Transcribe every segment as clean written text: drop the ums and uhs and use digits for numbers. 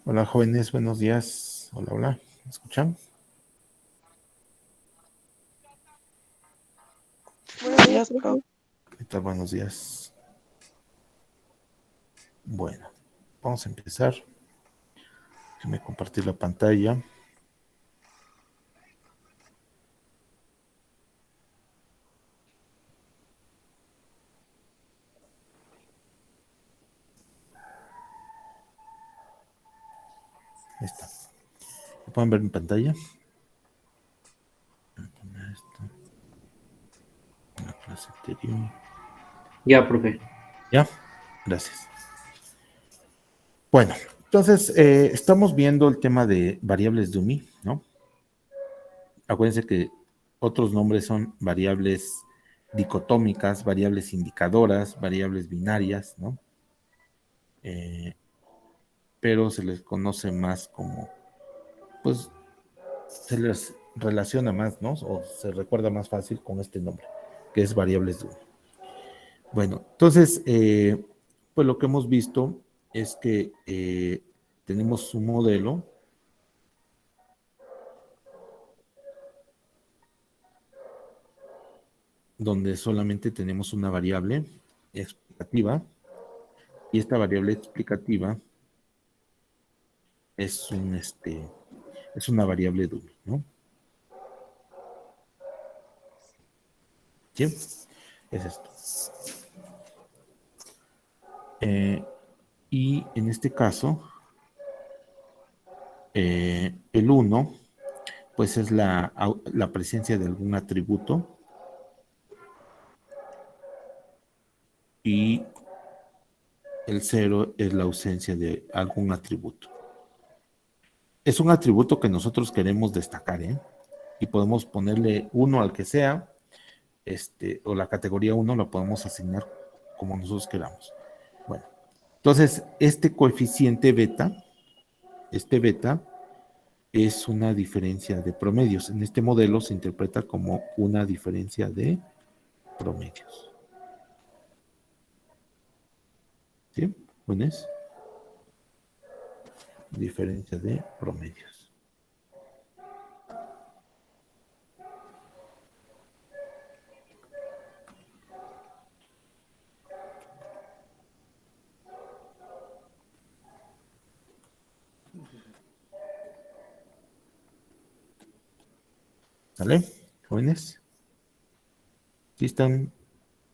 Hola jóvenes, buenos días. Hola, hola. ¿Me escuchan? Buenos días, profe. ¿Qué tal? Buenos días. Bueno, vamos a empezar. Déjenme compartir la pantalla. Ahí está. ¿Lo pueden ver en pantalla? Voy a poner esto en la clase anterior. Ya, profe. ¿Ya? Gracias. Bueno, entonces estamos viendo el tema de variables Dummy, ¿no? Acuérdense que otros nombres son variables dicotómicas, variables indicadoras, variables binarias, ¿no? Pero se les conoce más como, pues, se les relaciona más, ¿no? O se recuerda más fácil con este nombre, que es variables Dewey. Bueno, entonces, pues lo que hemos visto es que tenemos un modelo donde solamente tenemos una variable explicativa y esta variable explicativa es es una variable Dewey, ¿no? ¿Sí? Es esto. Y en este caso, el 1 pues es la presencia de algún atributo y el 0 es la ausencia de algún atributo. Es un atributo que nosotros queremos destacar, ¿eh? Y podemos ponerle 1 al que sea, o la categoría 1 la podemos asignar como nosotros queramos. Bueno, entonces este coeficiente beta, este beta es una diferencia de promedios. En este modelo se interpreta como una diferencia de promedios. ¿Sí? ¿Buenas? Diferencia de promedios. ¿Vale? Jóvenes. ¿Sí están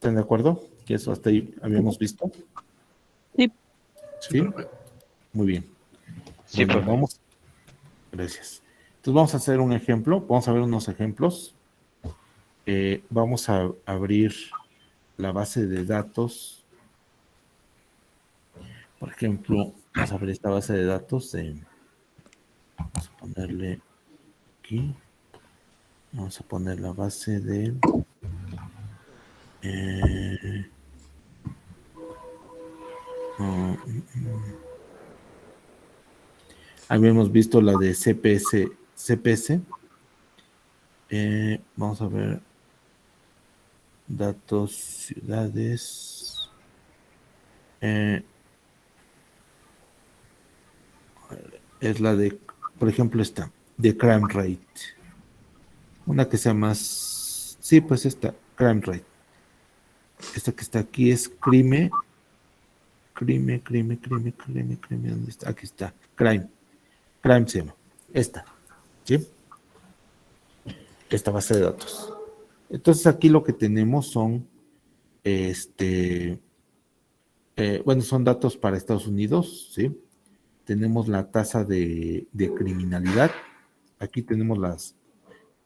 de acuerdo? Que eso hasta ahí habíamos visto. Sí. ¿Sí? Muy bien. Sí, Bueno, profe. vamos. Gracias. Entonces vamos a hacer un ejemplo. Vamos a ver unos ejemplos. Vamos a abrir la base de datos. Por ejemplo, vamos a abrir esta base de datos. Vamos a ponerle aquí. Vamos a poner la base de... habíamos visto la de CPS. Vamos a ver datos, ciudades. Es la de, por ejemplo, esta, de crime rate. Una que sea más, sí, pues esta, crime rate. Esta que está aquí es crime, ¿dónde está? Aquí está, crime se llama. Esta, ¿sí? Esta base de datos. Entonces aquí lo que tenemos son, bueno, son datos para Estados Unidos, ¿sí? Tenemos la tasa de criminalidad. Aquí tenemos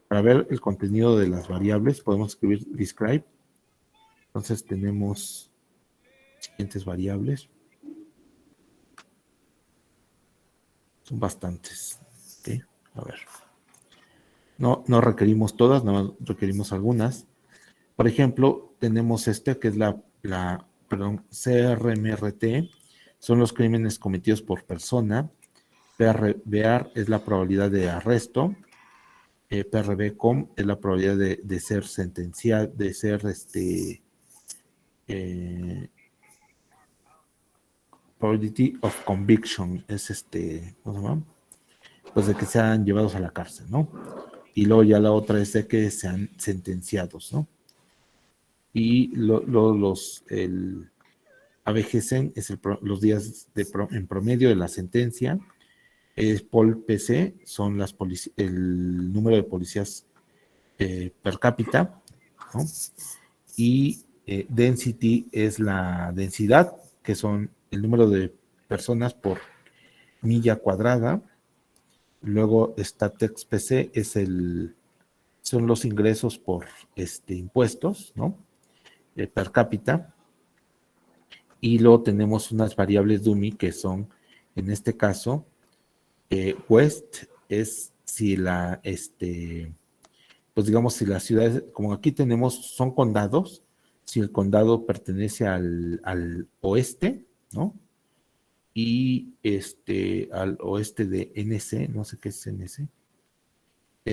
para ver el contenido de las variables, podemos escribir describe. Entonces tenemos siguientes variables. Son bastantes. ¿Okay? A ver. No requerimos todas, no requerimos algunas. Por ejemplo, tenemos que es perdón, CRMRT, son los crímenes cometidos por persona. PRBAR es la probabilidad de arresto. PRB-COM es la probabilidad de ser sentenciado, de ser probability of conviction es ¿cómo se llama? Pues de que sean llevados a la cárcel, ¿no? Y luego ya la otra es de que sean sentenciados, ¿no? Y el ABGC es los días en promedio de la sentencia. POL-PC son el número de policías per cápita, ¿no? Y density es la densidad, que son el número de personas por milla cuadrada. Luego está TextPC, son los ingresos por impuestos, ¿no? Per cápita. Y luego tenemos unas variables dummy que son, en este caso, West es si pues digamos, si las ciudades, como aquí son condados, si el condado pertenece al oeste, ¿no? Y al oeste de NC, no sé qué es NC.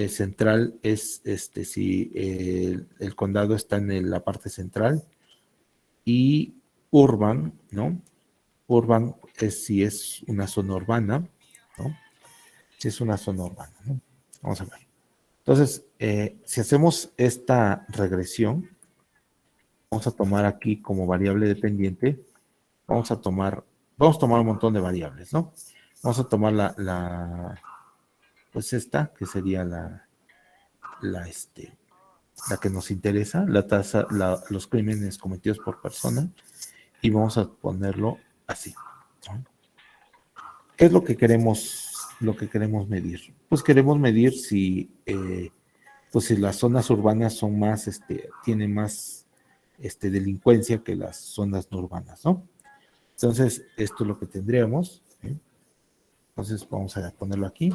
Central es si el condado está en la parte central. Y urban, ¿no? Urban es si es una zona urbana, ¿no? Si es una zona urbana, ¿no? Vamos a ver. Entonces, si hacemos esta regresión, vamos a tomar aquí como variable dependiente, vamos a tomar un montón de variables, ¿no? Vamos a tomar pues esta, que sería la que nos interesa, la tasa, los crímenes cometidos por persona, y vamos a ponerlo así, ¿no? ¿Qué es lo que queremos medir? Pues queremos medir pues si las zonas urbanas son más, tienen más delincuencia que las zonas no urbanas, ¿no? Entonces, esto es lo que tendríamos, ¿sí? Entonces, vamos a ponerlo aquí.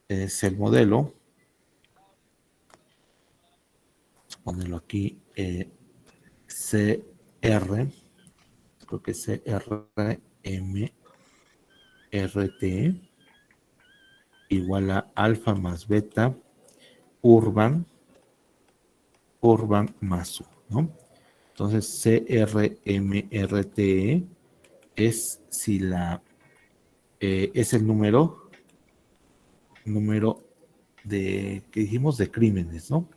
Es el modelo. Vamos a ponerlo aquí. CR, creo que es CRMRT, igual a alfa más beta, urban más U, ¿no? Entonces, CRMRTE es si es el número que dijimos de crímenes, ¿no?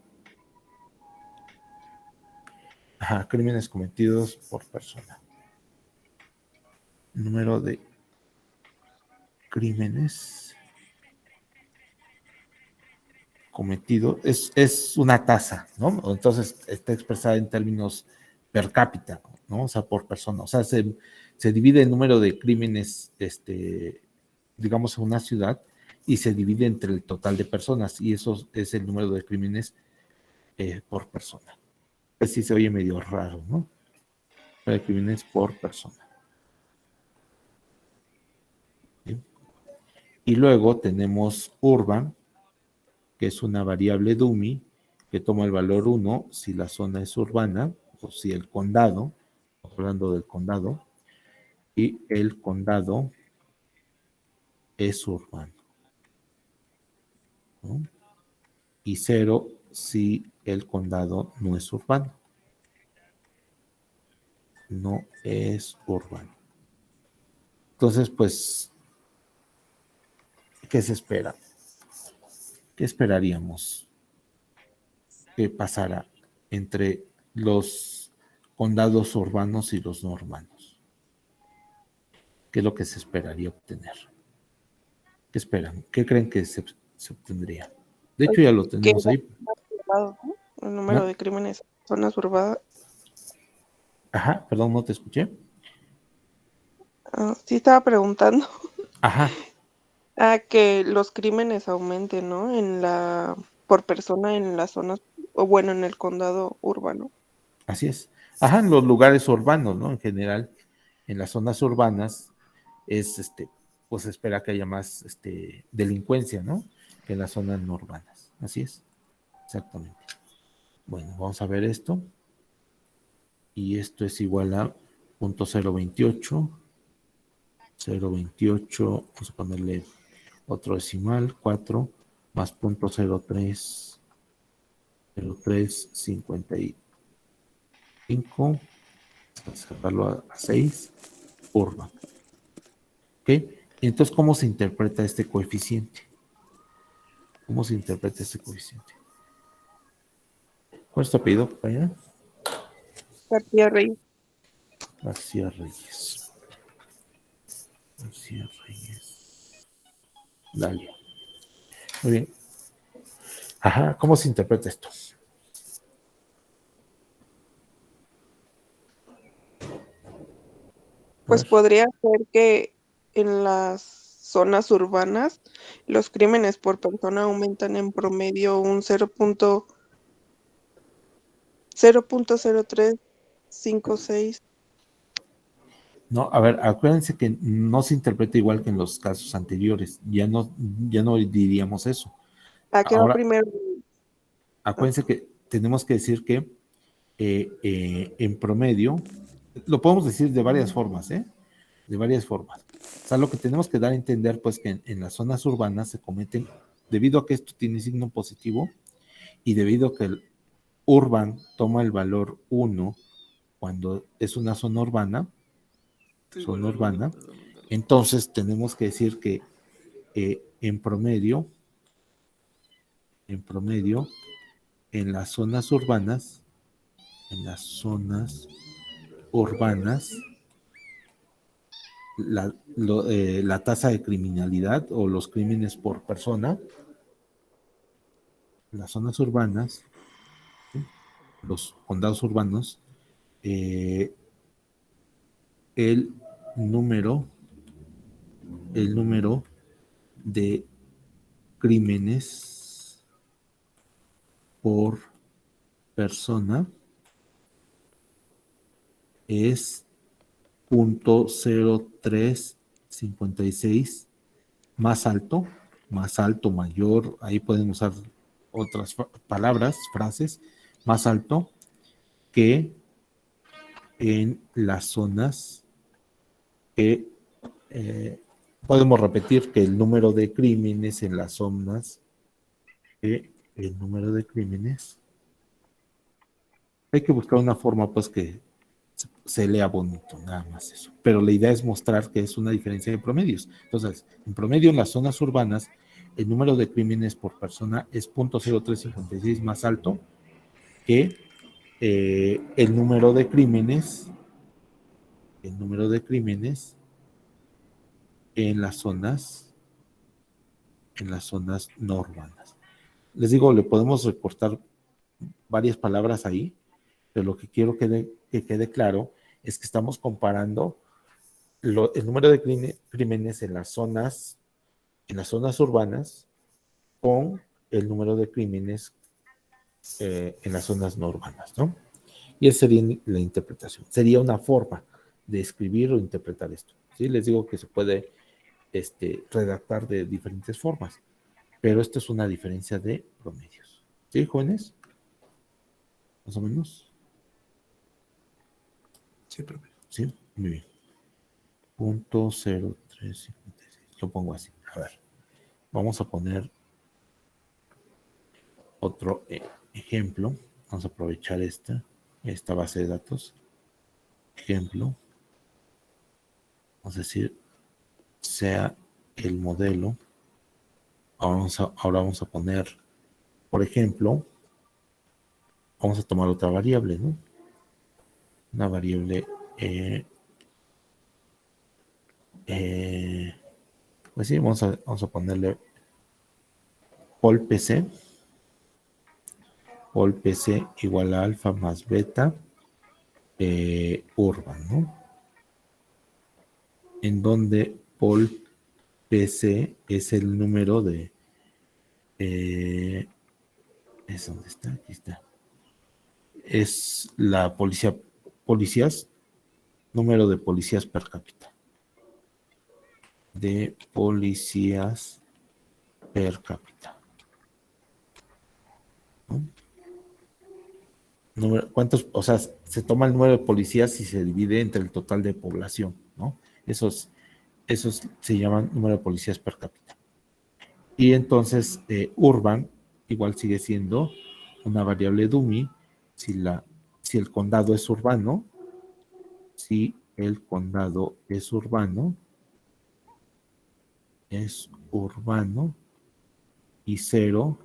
Ajá, crímenes cometidos por persona. Número de crímenes cometido es una tasa, ¿no? Entonces está expresada en términos per cápita, ¿no? O sea, por persona. O sea, se divide el número de crímenes, digamos, en una ciudad y se divide entre el total de personas y eso es el número de crímenes por persona. Pues sí se oye medio raro, ¿no? De crímenes por persona. ¿Sí? Y luego tenemos urban, que es una variable dummy que toma el valor 1 si la zona es urbana o si el condado, hablando del condado, y el condado es urbano, ¿no? Y 0 si el condado no es urbano. No es urbano. Entonces, pues, ¿qué se espera? ¿Qué esperaríamos que pasara entre los condados urbanos y los no urbanos? ¿Qué es lo que se esperaría obtener? ¿Qué esperan? ¿Qué creen que se obtendría? De hecho, ya lo Que tenemos ahí. más elevado, ¿no? El número ¿No? de crímenes en zonas urbanas. Ajá, perdón, no te escuché. Sí estaba preguntando Ajá, a que los crímenes aumenten, ¿no? Por persona en las zonas, o bueno, en el condado urbano. así es. Ajá, en los lugares urbanos, ¿no? En general, en las zonas urbanas es, pues se espera que haya más, delincuencia, ¿no? Que en las zonas no urbanas. Así es, exactamente. Bueno, vamos a ver esto. Y esto es igual a 0.028. 0.28, vamos a ponerle otro decimal, 4 más 0.03, 0355, vamos a sacarlo a 6, urban. ¿Ok? Entonces, ¿cómo se interpreta este coeficiente? ¿Cómo se interpreta este coeficiente? ¿Cuál es tu apellido, compañera? García Reyes. García Reyes. García Reyes. Dale. Muy bien. Ajá, ¿cómo se interpreta esto? A Pues ver. podría ser que en las zonas urbanas los crímenes por persona aumentan en promedio un 0.0356. No, a ver, acuérdense que no se interpreta igual que en los casos anteriores. Ya no diríamos eso. ¿A qué va Ahora, primero? Ah, acuérdense que tenemos que decir que en promedio, lo podemos decir de varias formas, ¿eh? De varias formas. O sea, lo que tenemos que dar a entender, pues, que en las zonas urbanas se cometen, debido a que esto tiene signo positivo y debido a que el urban toma el valor 1 cuando es una zona urbana, entonces tenemos que decir que en promedio, en las zonas urbanas, en las zonas urbanas, la tasa de criminalidad o los crímenes por persona, en las zonas urbanas, ¿sí? Los condados urbanos, eh, el número, el número de crímenes por persona es 0.0356 más alto, mayor, ahí pueden usar otras palabras, frases, más alto que en las zonas que podemos repetir que el número de crímenes en las zonas, que el número de crímenes, hay que buscar una forma pues que se lea bonito, nada más eso. Pero la idea es mostrar que es una diferencia de promedios. Entonces, en promedio en las zonas urbanas, el número de crímenes por persona es 0.0356 más alto que el número de crímenes en las zonas no urbanas. Les digo, le podemos recortar varias palabras ahí, pero lo que quiero que quede claro es que estamos comparando el número de crímenes en las zonas urbanas con el número de crímenes en las zonas no urbanas, ¿no? Y esa sería la interpretación. Sería una forma de escribir o interpretar esto. ¿Sí? Les digo que se puede redactar de diferentes formas, pero esto es una diferencia de promedios. ¿Sí, jóvenes? Más o menos. Sí, profe. Sí, muy bien. 0.0356. Lo pongo así. A ver, vamos a poner otro ejemplo. Vamos a aprovechar esta base de datos. Ejemplo. Vamos a decir, sea el modelo. Ahora vamos a poner, por ejemplo, vamos a tomar otra variable, ¿no? Una variable, pues sí, vamos a ponerle polPC igual a alfa más beta urban, ¿no? En donde polPC es el número de, ¿es donde está? Aquí está. Es la policías, número de policías per cápita. De policías per cápita. ¿No? ¿Cuántos? O sea, se toma el número de policías y se divide entre el total de población, ¿no? Esos se llaman número de policías per cápita. Y entonces, urban igual sigue siendo una variable dummy si el condado es urbano, si el condado es urbano, y 0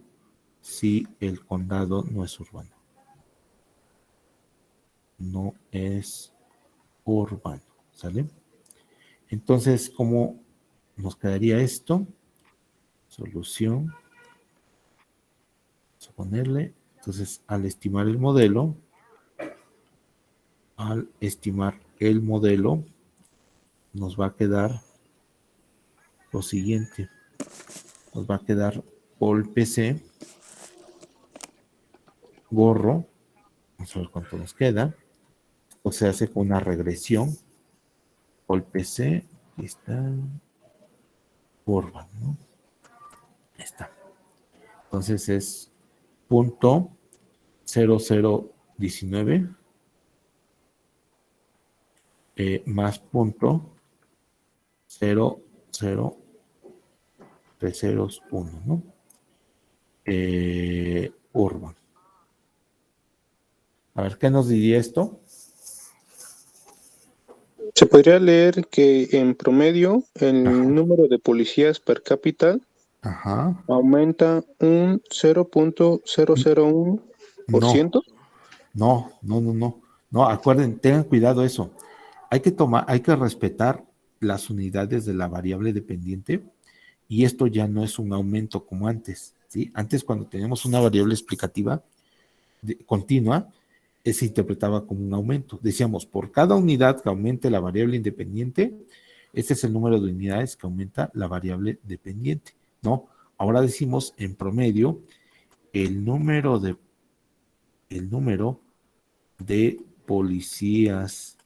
si el condado no es urbano. No es urbano, ¿sale? Entonces, ¿cómo nos quedaría esto? Solución. Vamos a ponerle, entonces, al estimar el modelo, nos va a quedar lo siguiente. Nos va a quedar Pol PC, gorro, vamos a ver cuánto nos queda. Esto se hace con una regresión. Pol PC, aquí está, Urban, ¿no? Ahí está. Entonces es punto 0019 más punto 00301, ¿no? Urban. A ver, ¿qué nos diría esto? Se podría leer que en promedio el Ajá. número de policías per cápita Ajá. aumenta un 0.001%. No. No, tengan cuidado eso. Hay que respetar las unidades de la variable dependiente y esto ya no es un aumento como antes, ¿sí? Antes, cuando teníamos una variable explicativa continua, se interpretaba como un aumento. Decíamos, por cada unidad que aumente la variable independiente, este es el número de unidades que aumenta la variable dependiente, ¿no? Ahora decimos, en promedio, el número de policías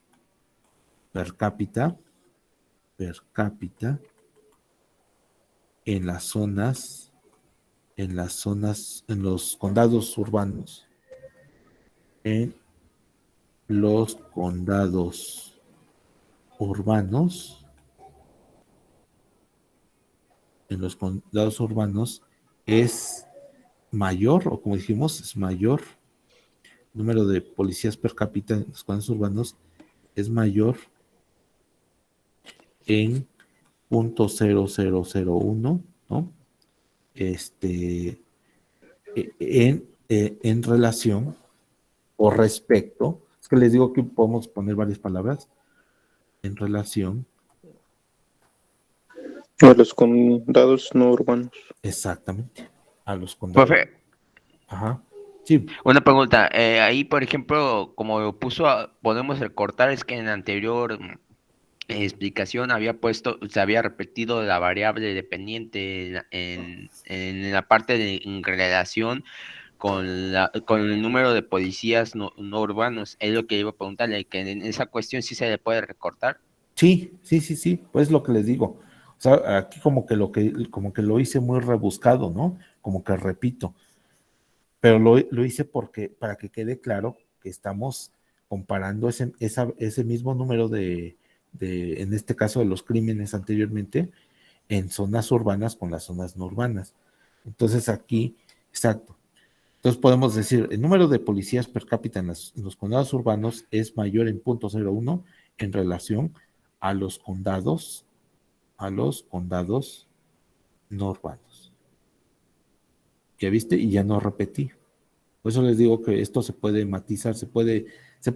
per cápita en en los condados urbanos, en los condados urbanos, es mayor, o como dijimos, es mayor, el número de policías per cápita en los condados urbanos es mayor en 0.0001, ¿no? En relación o respecto, es que les digo que podemos poner varias palabras, en relación A los condados no urbanos. exactamente a los condados. Profe, Ajá. Sí. una pregunta. Ahí, por ejemplo, como podemos recortar, es que en la anterior explicación se había repetido la variable dependiente en la parte en relación con el número de policías no urbanos. Es lo que iba a preguntarle, que en esa cuestión sí se le puede recortar. Sí, pues lo que les digo. O sea, aquí como que lo hice muy rebuscado, ¿no? Como que repito. Pero lo hice para que quede claro que estamos comparando ese mismo número en este caso de los crímenes anteriormente, en zonas urbanas con las zonas no urbanas. Entonces aquí, exacto. Entonces podemos decir, el número de policías per cápita en los condados urbanos es mayor en 0.01 en relación a los condados no urbanos. ¿Ya viste? Y ya no repetí. Por eso les digo que esto se puede matizar, se puede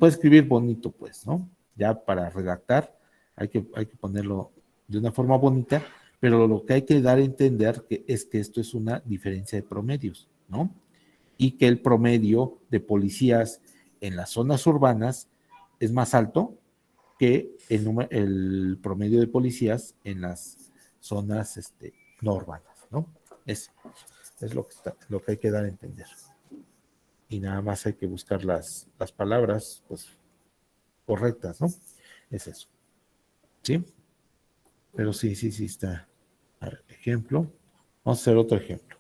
escribir bonito, pues, ¿no? Ya para redactar hay que ponerlo de una forma bonita, pero lo que hay que dar a entender es que esto es una diferencia de promedios, ¿no? Y que el promedio de policías en las zonas urbanas es más alto que el promedio de policías en las zonas no urbanas, ¿no? Es lo que hay que dar a entender. Y nada más hay que buscar las palabras pues, correctas, ¿no? Es eso. ¿Sí? Pero sí está. A ver, ejemplo. Vamos a hacer otro ejemplo.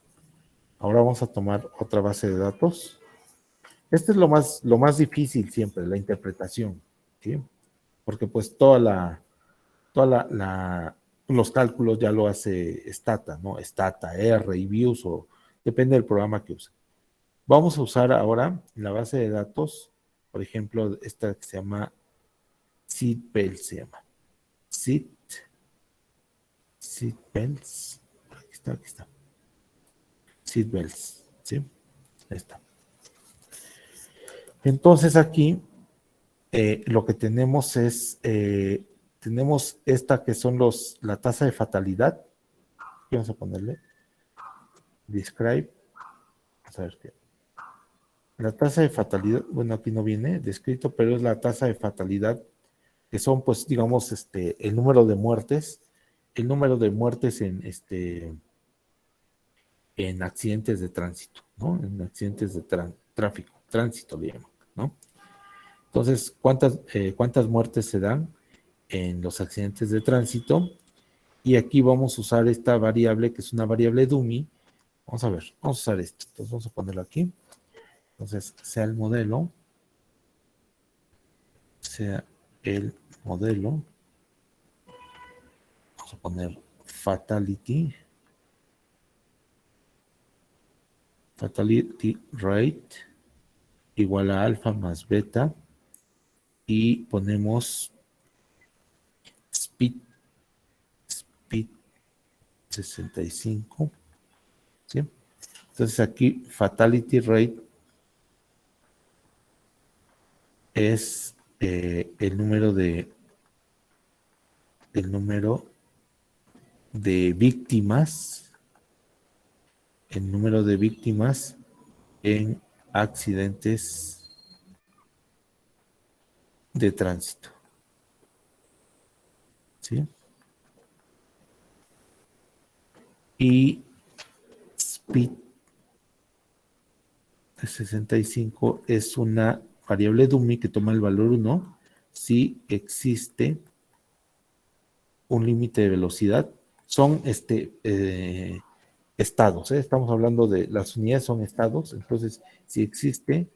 Ahora vamos a tomar otra base de datos. Este es lo más difícil siempre, la interpretación, ¿sí? Porque pues los cálculos ya lo hace Stata, ¿no? Stata, R y Views, o depende del programa que use. Vamos a usar ahora la base de datos, por ejemplo, esta que se llama seatbelts se llama. Seatbelts. Aquí está. Seatbelts, ¿sí? Ahí está. Entonces aquí lo que tenemos es, tenemos esta que son la tasa de fatalidad. Vamos a ponerle describe. Vamos a ver qué. La tasa de fatalidad, bueno, aquí no viene descrito, pero es la tasa de fatalidad, que son, pues, digamos, el número de muertes en accidentes de tránsito, ¿no? En accidentes de tráfico, tránsito le llaman, ¿no? Entonces, ¿cuántas muertes se dan en los accidentes de tránsito? Y aquí vamos a usar esta variable, que es una variable dummy. Vamos a ver, vamos a usar esto. Entonces, vamos a ponerlo aquí. Entonces, sea el modelo. Vamos a poner fatality rate igual a alfa más beta, y ponemos speed 65, ¿sí? Entonces aquí fatality rate es el número de víctimas, en accidentes de tránsito, ¿sí? Y speed de 65 es una variable dummy que toma el valor 1 si existe un límite de velocidad. Son estados, ¿eh? Estamos hablando de las unidades, son estados. Entonces, si existe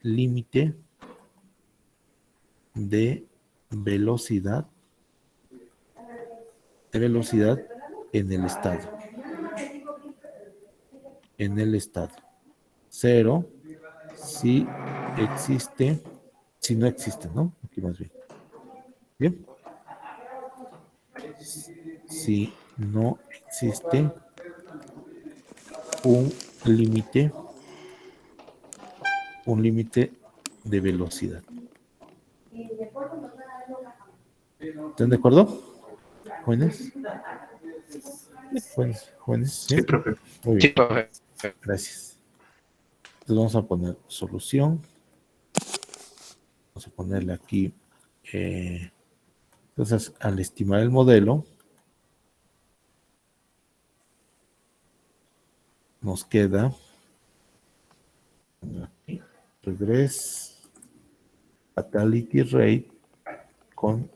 límite de velocidad en el estado. 0 si no existe, ¿no? Aquí más bien. Bien. Si no existe un límite de velocidad. ¿Están de acuerdo, jóvenes? Jóvenes, ¿sí? Sí, profe. Muy Sí, bien, profe. gracias. Entonces vamos a poner solución. Vamos a ponerle aquí. Entonces, al estimar el modelo, nos queda aquí, regress fatality rate con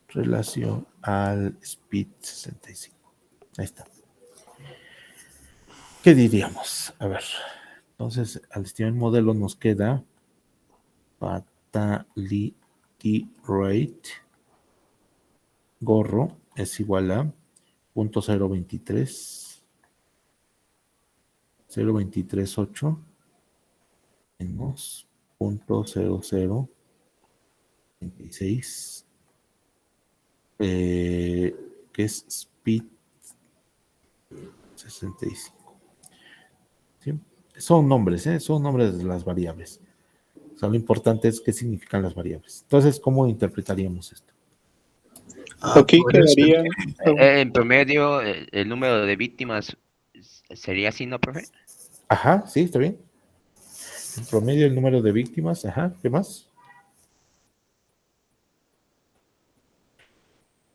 relación al speed 65. Ahí está. ¿Qué diríamos? A ver, entonces al estimar el modelo nos queda fatality rate gorro es igual a 0.238 menos 0.0026, que es speed 65. ¿Sí? Son nombres de las variables. O sea, lo importante es qué significan las variables. Entonces, ¿cómo interpretaríamos esto? Aquí podría ser quedaría, En promedio, el número de víctimas sería así, ¿no, profe? Ajá, sí, está bien. En promedio, el número de víctimas. Ajá, ¿qué más?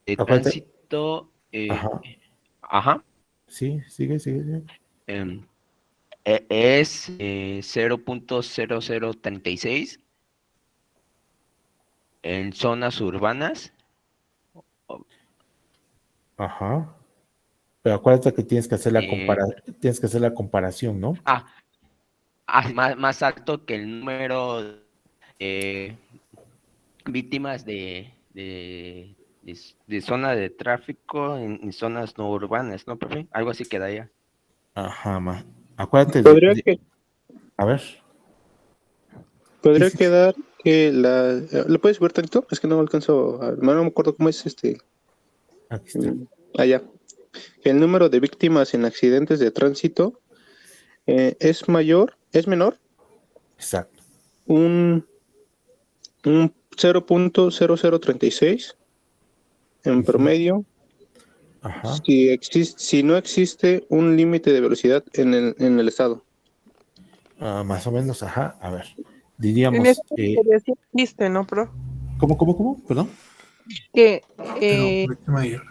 De Acuérdate. tránsito, Ajá, ajá, sí, sigue. em, es 0.0036 en zonas urbanas. o- Ajá. Pero acuérdate que tienes que hacer eh, la comparación, ¿no? ah, más alto que el número de víctimas de zona de tráfico en zonas no urbanas, ¿no, profe? Algo así quedaría. Ajá, Acuérdate podría, a ver. Sí, podría sí. quedar que ¿lo puedes ver tantito? Es que no alcanzo, no me acuerdo cómo es Aquí está. allá. El número de víctimas en accidentes de tránsito es menor, Exacto. un 0.0036 en promedio, Ajá. si no existe un límite de velocidad en el estado. Más o menos, ajá. A ver. En esa Diríamos, categoría sí existe, ¿no, pro? ¿cómo? Perdón. Que, Pero, ¿por qué mayor?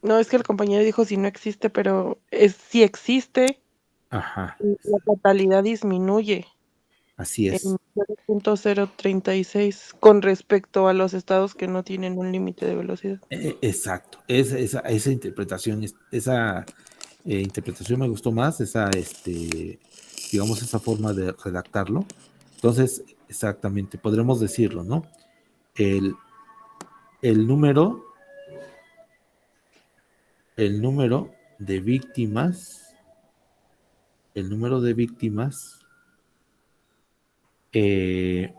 no, es que el compañero dijo si no existe, pero si existe, Ajá. la fatalidad disminuye Así es. en 0.036 con respecto a los estados que no tienen un límite de velocidad. Exacto. Esa interpretación, esa interpretación me gustó más, digamos, esa forma de redactarlo. Entonces, exactamente, podremos decirlo, ¿no? El, el número, el número de víctimas, el número de víctimas eh,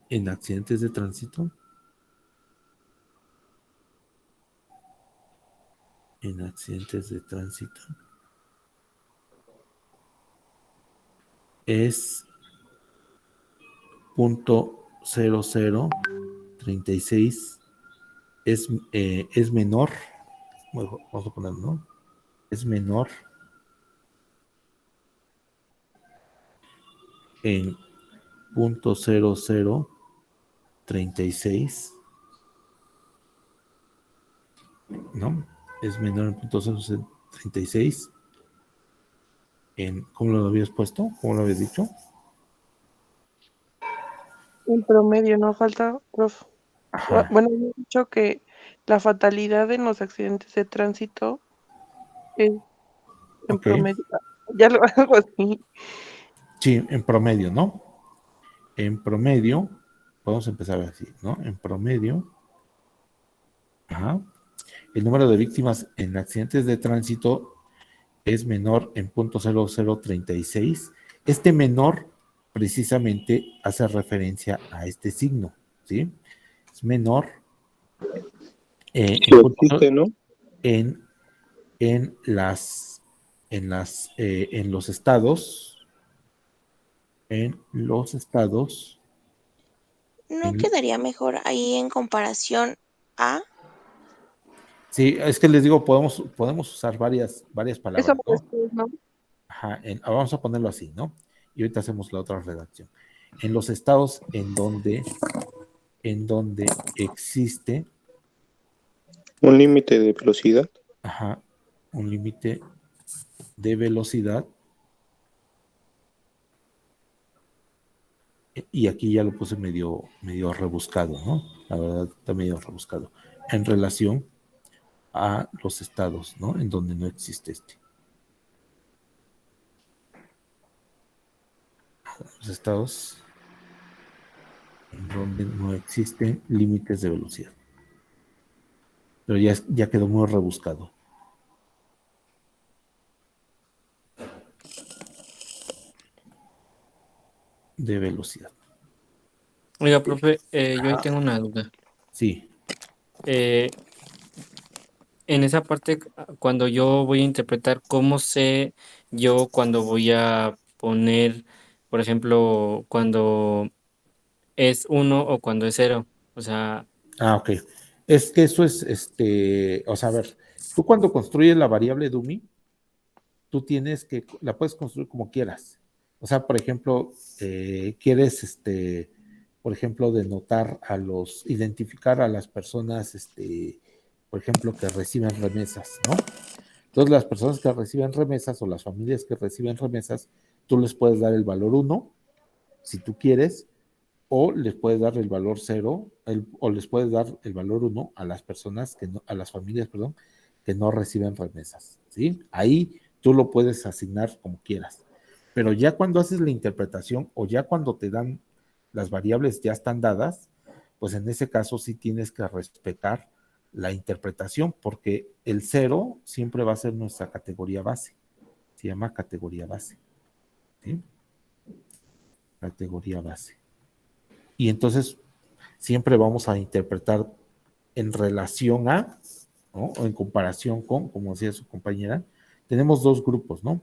en accidentes de tránsito, en accidentes de tránsito, es 0.0036, es menor, bueno, vamos a poner, ¿no? Es menor en 0.0036, ¿no? Es menor en 0.0036 ¿cómo lo habías puesto? ¿Cómo lo habías dicho? En promedio, no falta, prof. Ajá, Bueno, yo he dicho que la fatalidad en los accidentes de tránsito es en ok. promedio, ya lo hago así. Sí, en promedio, ¿no? En promedio, podemos empezar así, ¿no? En promedio, ajá, el número de víctimas en accidentes de tránsito es menor en 0.0036. Este menor precisamente hace referencia a este signo, ¿sí? Es menor Si existe, ¿no? en, en las en los estados, en los estados, ¿No en, quedaría mejor ahí en comparación a? sí, es que les digo, podemos usar varias Eso palabras, ¿no? después, ¿no? Ajá, vamos a ponerlo así, ¿no? Y ahorita hacemos la otra redacción. En los estados en donde existe, Un límite de velocidad. ajá, un límite de velocidad, y aquí ya lo puse medio rebuscado, ¿no? La verdad está medio rebuscado, en relación a los estados, ¿no? En donde no existe los estados en donde no existen límites de velocidad. Pero ya quedó muy rebuscado. De velocidad. Oiga, profe, yo ahí tengo una duda. Sí, Eh, en esa parte, cuando yo voy a interpretar, ¿cómo sé yo cuando voy a poner, por ejemplo, cuando es uno o cuando es cero? O sea, ok. Es que eso es, o sea, a ver, tú cuando construyes la variable dummy, tú la puedes construir como quieras. O sea, por ejemplo, quieres, por ejemplo, identificar a las personas, por ejemplo, que reciben remesas, ¿no? Entonces, las personas que reciben remesas o las familias que reciben remesas, tú les puedes dar el valor 1, si tú quieres, o les puedes dar el valor 0, o les puedes dar el valor 1 a las personas a las familias, perdón, que no reciben remesas, ¿sí? Ahí tú lo puedes asignar como quieras. Pero ya cuando haces la interpretación o ya cuando te dan las variables ya están dadas, pues en ese caso sí tienes que respetar la interpretación, porque el 0 siempre va a ser nuestra categoría base. Se llama categoría base, ¿sí? Categoría base. Y entonces siempre vamos a interpretar en relación a, ¿no? O en comparación con, como decía su compañera, tenemos dos grupos, ¿no?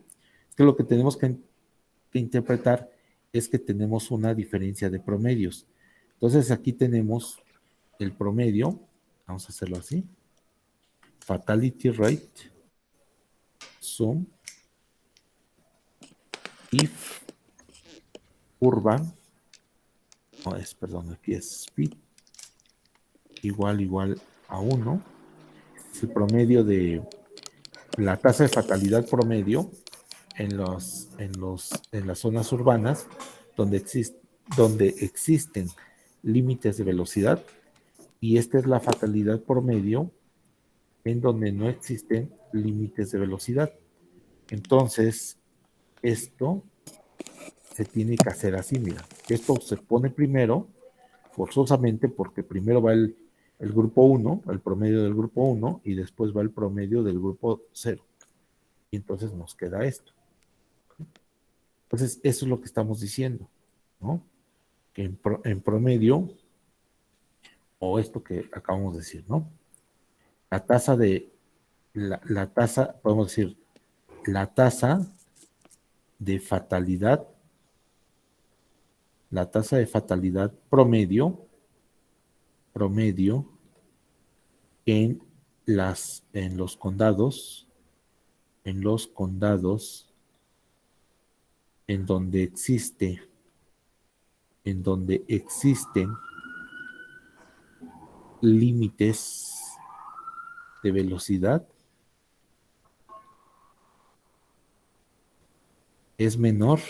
Es que lo que tenemos que interpretar es que tenemos una diferencia de promedios. Entonces aquí tenemos el promedio, vamos a hacerlo así, fatality rate, sum, if, curva, no es, perdón, aquí es speed, igual a 1, es el promedio de la tasa de fatalidad promedio en las zonas urbanas donde existen límites de velocidad, y esta es la fatalidad promedio en donde no existen límites de velocidad. Entonces, esto se tiene que hacer así, mira. Esto se pone primero, forzosamente, porque primero va el grupo 1, el promedio del grupo 1, y después va el promedio del grupo 0. Y entonces nos queda esto. Entonces, eso es lo que estamos diciendo, ¿no? Que en promedio, o esto que acabamos de decir, ¿no? La tasa, podemos decir, la tasa de fatalidad, promedio en los condados, en donde existen límites de velocidad, es menor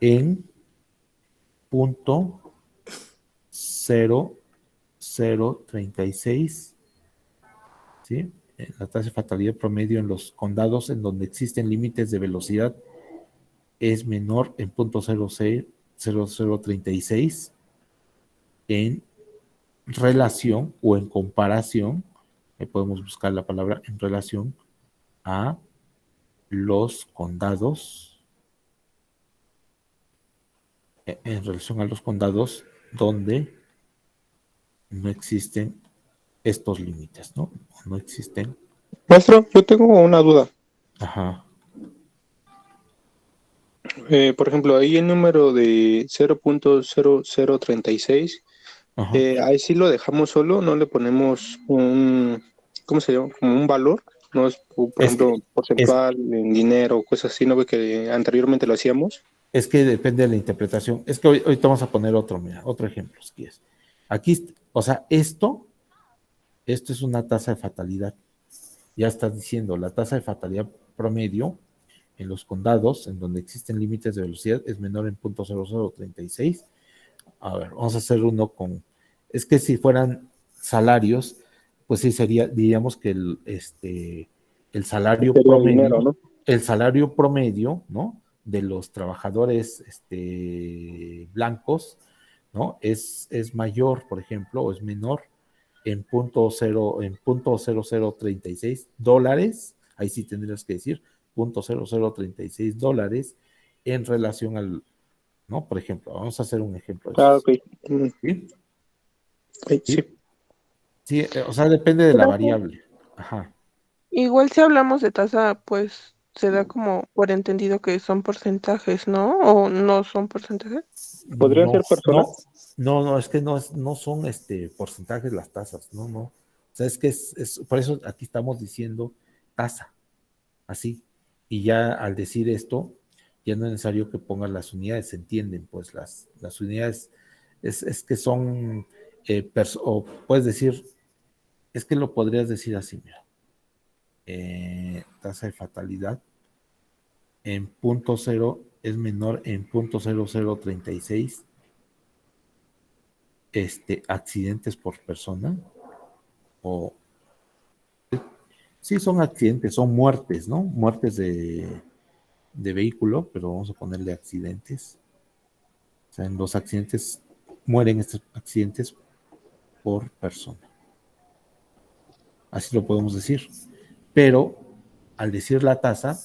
en 0.0036, ¿sí? La tasa de fatalidad promedio en los condados en donde existen límites de velocidad es menor en 0.0036 en relación o en comparación, podemos buscar la palabra en relación a los condados, donde no existen estos límites, ¿no? No existen. Maestro, yo tengo una duda. Ajá. Por ejemplo, ahí el número de 0.0036, Ajá. ahí sí lo dejamos solo, no le ponemos ¿cómo se llama? Como un valor, no es, por ejemplo, porcentual, en dinero, cosas así, ¿no ve que anteriormente lo hacíamos? Es que depende de la interpretación. Es que ahorita vamos a poner otro ejemplo, si quieres. Aquí, o sea, esto es una tasa de fatalidad. Ya estás diciendo, la tasa de fatalidad promedio en los condados, en donde existen límites de velocidad, es menor en 0.0036. A ver, vamos a hacer uno con... Es que si fueran salarios, pues sí diríamos que el salario Sería promedio, dinero, ¿no? el salario promedio, ¿no? De los trabajadores blancos, ¿no? Es mayor, por ejemplo, o es menor en $0.0036, ahí sí tendrías que decir $0.0036 en relación al, ¿no? Por ejemplo, vamos a hacer un ejemplo de eso. Ok. ¿Sí? Sí. Sí, o sea, depende de la variable. Ajá. Igual si hablamos de tasa, pues se da como por entendido que son porcentajes, ¿no? ¿O no son porcentajes? ¿Podrían No, ser personas? no, es que no son porcentajes las tasas, no. O sea, es que por eso aquí estamos diciendo tasa, así. Y ya al decir esto, ya no es necesario que pongas las unidades, se entienden, pues las unidades es que son, o puedes decir, es que lo podrías decir así, mira. Tasa de fatalidad en punto cero es menor en 0.0036 accidentes por persona, o sí son accidentes, son muertes, ¿no? Muertes de vehículo, pero vamos a ponerle accidentes. O sea, en los accidentes mueren estos accidentes por persona. Así lo podemos decir. Pero al decir la tasa,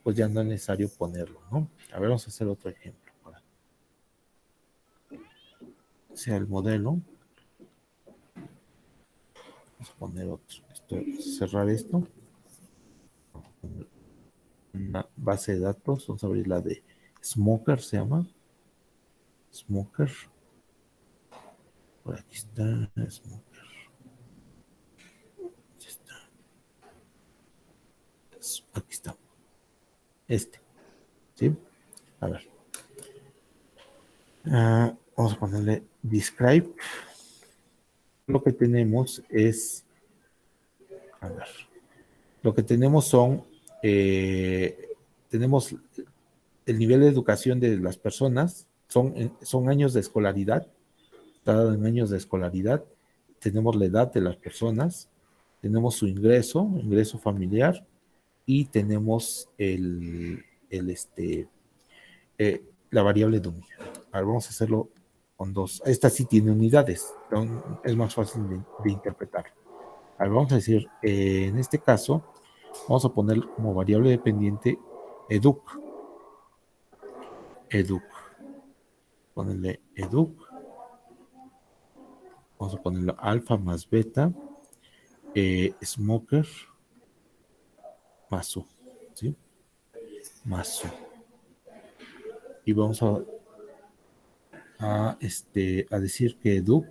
pues ya no es necesario ponerlo, ¿no? A ver, vamos a hacer otro ejemplo. sea el modelo. Vamos a poner otro. Cerrar esto. Una base de datos. Vamos a abrir la de Smoker, se llama. Smoker. Por aquí está Smoker. Aquí está. Aquí está. ¿Sí? A ver. Vamos a ponerle describe. Lo que tenemos es, a ver, lo que tenemos son, tenemos el nivel de educación de las personas, son años de escolaridad, está dado en años de escolaridad, tenemos la edad de las personas, tenemos su ingreso familiar, y tenemos la variable dominio. Ahora vamos a hacerlo con dos. Esta sí tiene unidades, es más fácil de interpretar. Ahora vamos a decir, en este caso, vamos a poner como variable dependiente educ. Ponerle educ. Vamos a ponerlo alfa más beta, smoker más u, ¿sí? Más u. Y vamos a decir que educ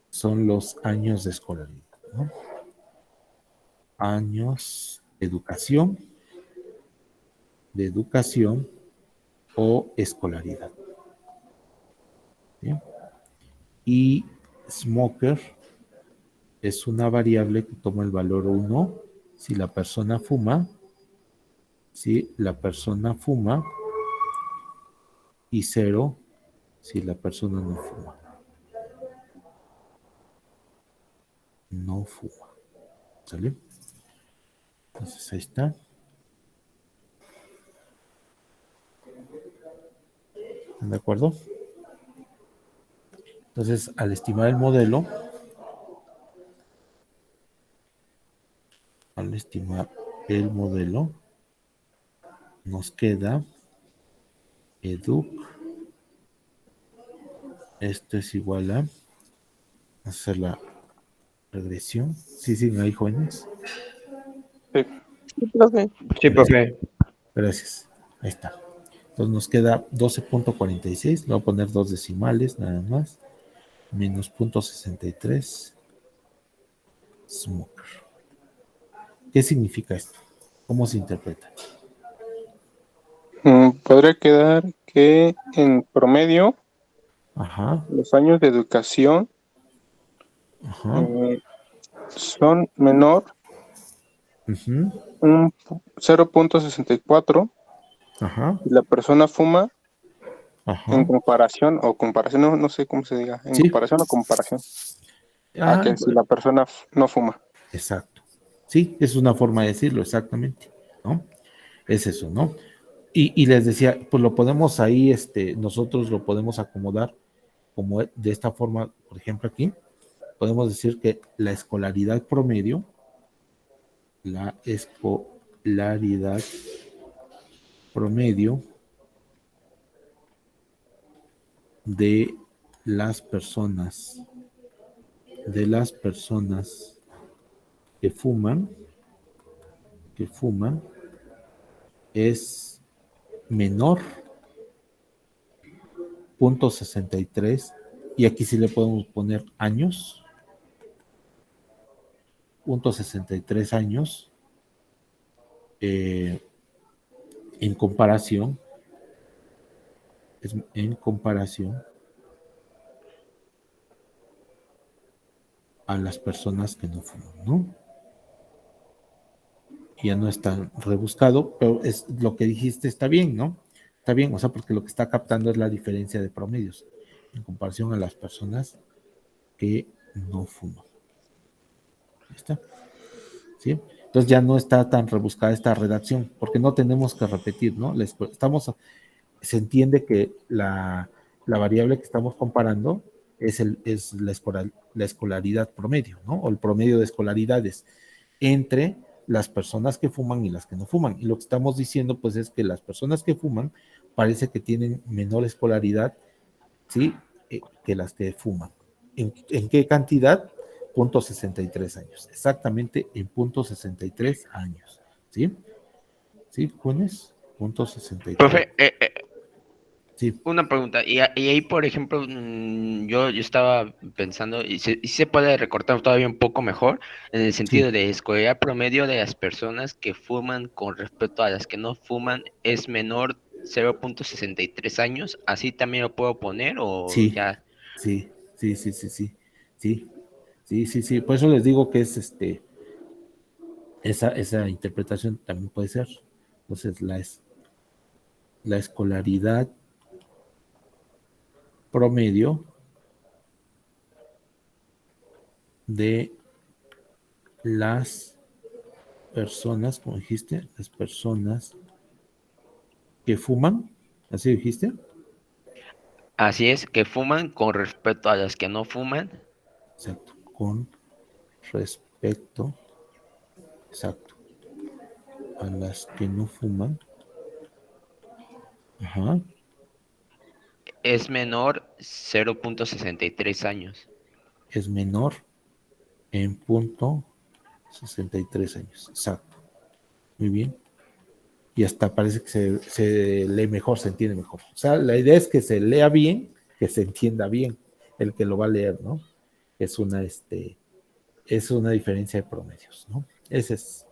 son los años de escolaridad, ¿no? Años de educación o escolaridad. ¿Sí? Y smoker es una variable que toma el valor 1 si la persona fuma, y 0 si la persona no fuma. No fuma. ¿Sale? Entonces ahí está. ¿Están de acuerdo? Entonces, al estimar el modelo, nos queda educ. Esto es igual a hacer la regresión. ¿Sí siguen ahí, jóvenes? Sí. Sí, profe. Sí, profe. Gracias. Ahí está. Entonces nos queda 12.46. Le voy a poner dos decimales nada más. Menos 0.63. Smoker. ¿Qué significa esto? ¿Cómo se interpreta? Podría quedar que en promedio Ajá. los años de educación Ajá. son menor Uh-huh. un 0.64 Ajá. y la persona fuma Ajá. en comparación, no sé cómo se diga, en Sí. comparación o comparación, a que si la persona no fuma. Exacto. Sí, es una forma de decirlo, exactamente, ¿no? Es eso, ¿no? Y les decía, pues lo podemos ahí, nosotros lo podemos acomodar como de esta forma, por ejemplo aquí, podemos decir que la escolaridad promedio de las personas que fuman es menor 0.63, y aquí sí le podemos poner años, 0.63 años, en comparación a las personas que no fuman, ¿no? Ya no es tan rebuscado, pero es lo que dijiste, está bien, ¿no? Está bien, o sea, porque lo que está captando es la diferencia de promedios en comparación a las personas que no fuman. Ahí está. ¿Sí? Entonces ya no está tan rebuscada esta redacción, porque no tenemos que repetir, ¿no? Se entiende que la variable que estamos comparando es la escolaridad promedio, ¿no? O el promedio de escolaridades entre las personas que fuman y las que no fuman. Y lo que estamos diciendo, pues, es que las personas que fuman parece que tienen menor escolaridad, ¿sí? que las que fuman. ¿En qué cantidad? 0.63 años. Exactamente en 0.63 años. ¿Sí? ¿Sí, Funes? 0.63. Profe, Sí, una pregunta. Y ahí, por ejemplo, yo estaba pensando, y se puede recortar todavía un poco mejor, en el sí, sentido de escoger promedio de las personas que fuman con respecto a las que no fuman es menor 0.63 años. ¿Así también lo puedo poner o sí, ya? sí, sí, sí, sí, sí, sí, sí, sí, sí. Por eso les digo que es esa interpretación también puede ser. Entonces, la escolaridad promedio de las personas, como dijiste, las personas que fuman, ¿así dijiste? Así es, que fuman con respecto a las que no fuman. Exacto, con respecto, exacto, a las que no fuman, ajá, Es menor 0.63 años. es menor en punto 63 años, exacto, muy bien, y hasta parece que se lee mejor, se entiende mejor. O sea, la idea es que se lea bien, que se entienda bien el que lo va a leer, ¿no? Es es una diferencia de promedios, ¿no? Ese es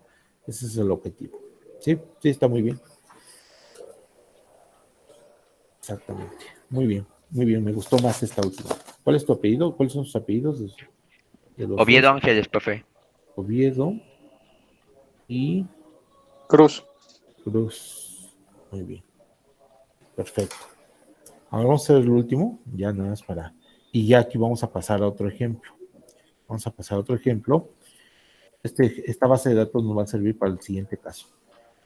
el objetivo. Sí, sí, está muy bien. Exactamente. Muy bien, me gustó más esta última. ¿Cuál es tu apellido? ¿Cuáles son sus apellidos de los Oviedo dos? Ángeles, profe. Oviedo y Cruz. Cruz. Muy bien, perfecto. Ahora vamos a hacer el último, ya nada más para. Y ya aquí vamos a pasar a otro ejemplo. Vamos a pasar a otro ejemplo. Esta base de datos nos va a servir para el siguiente caso.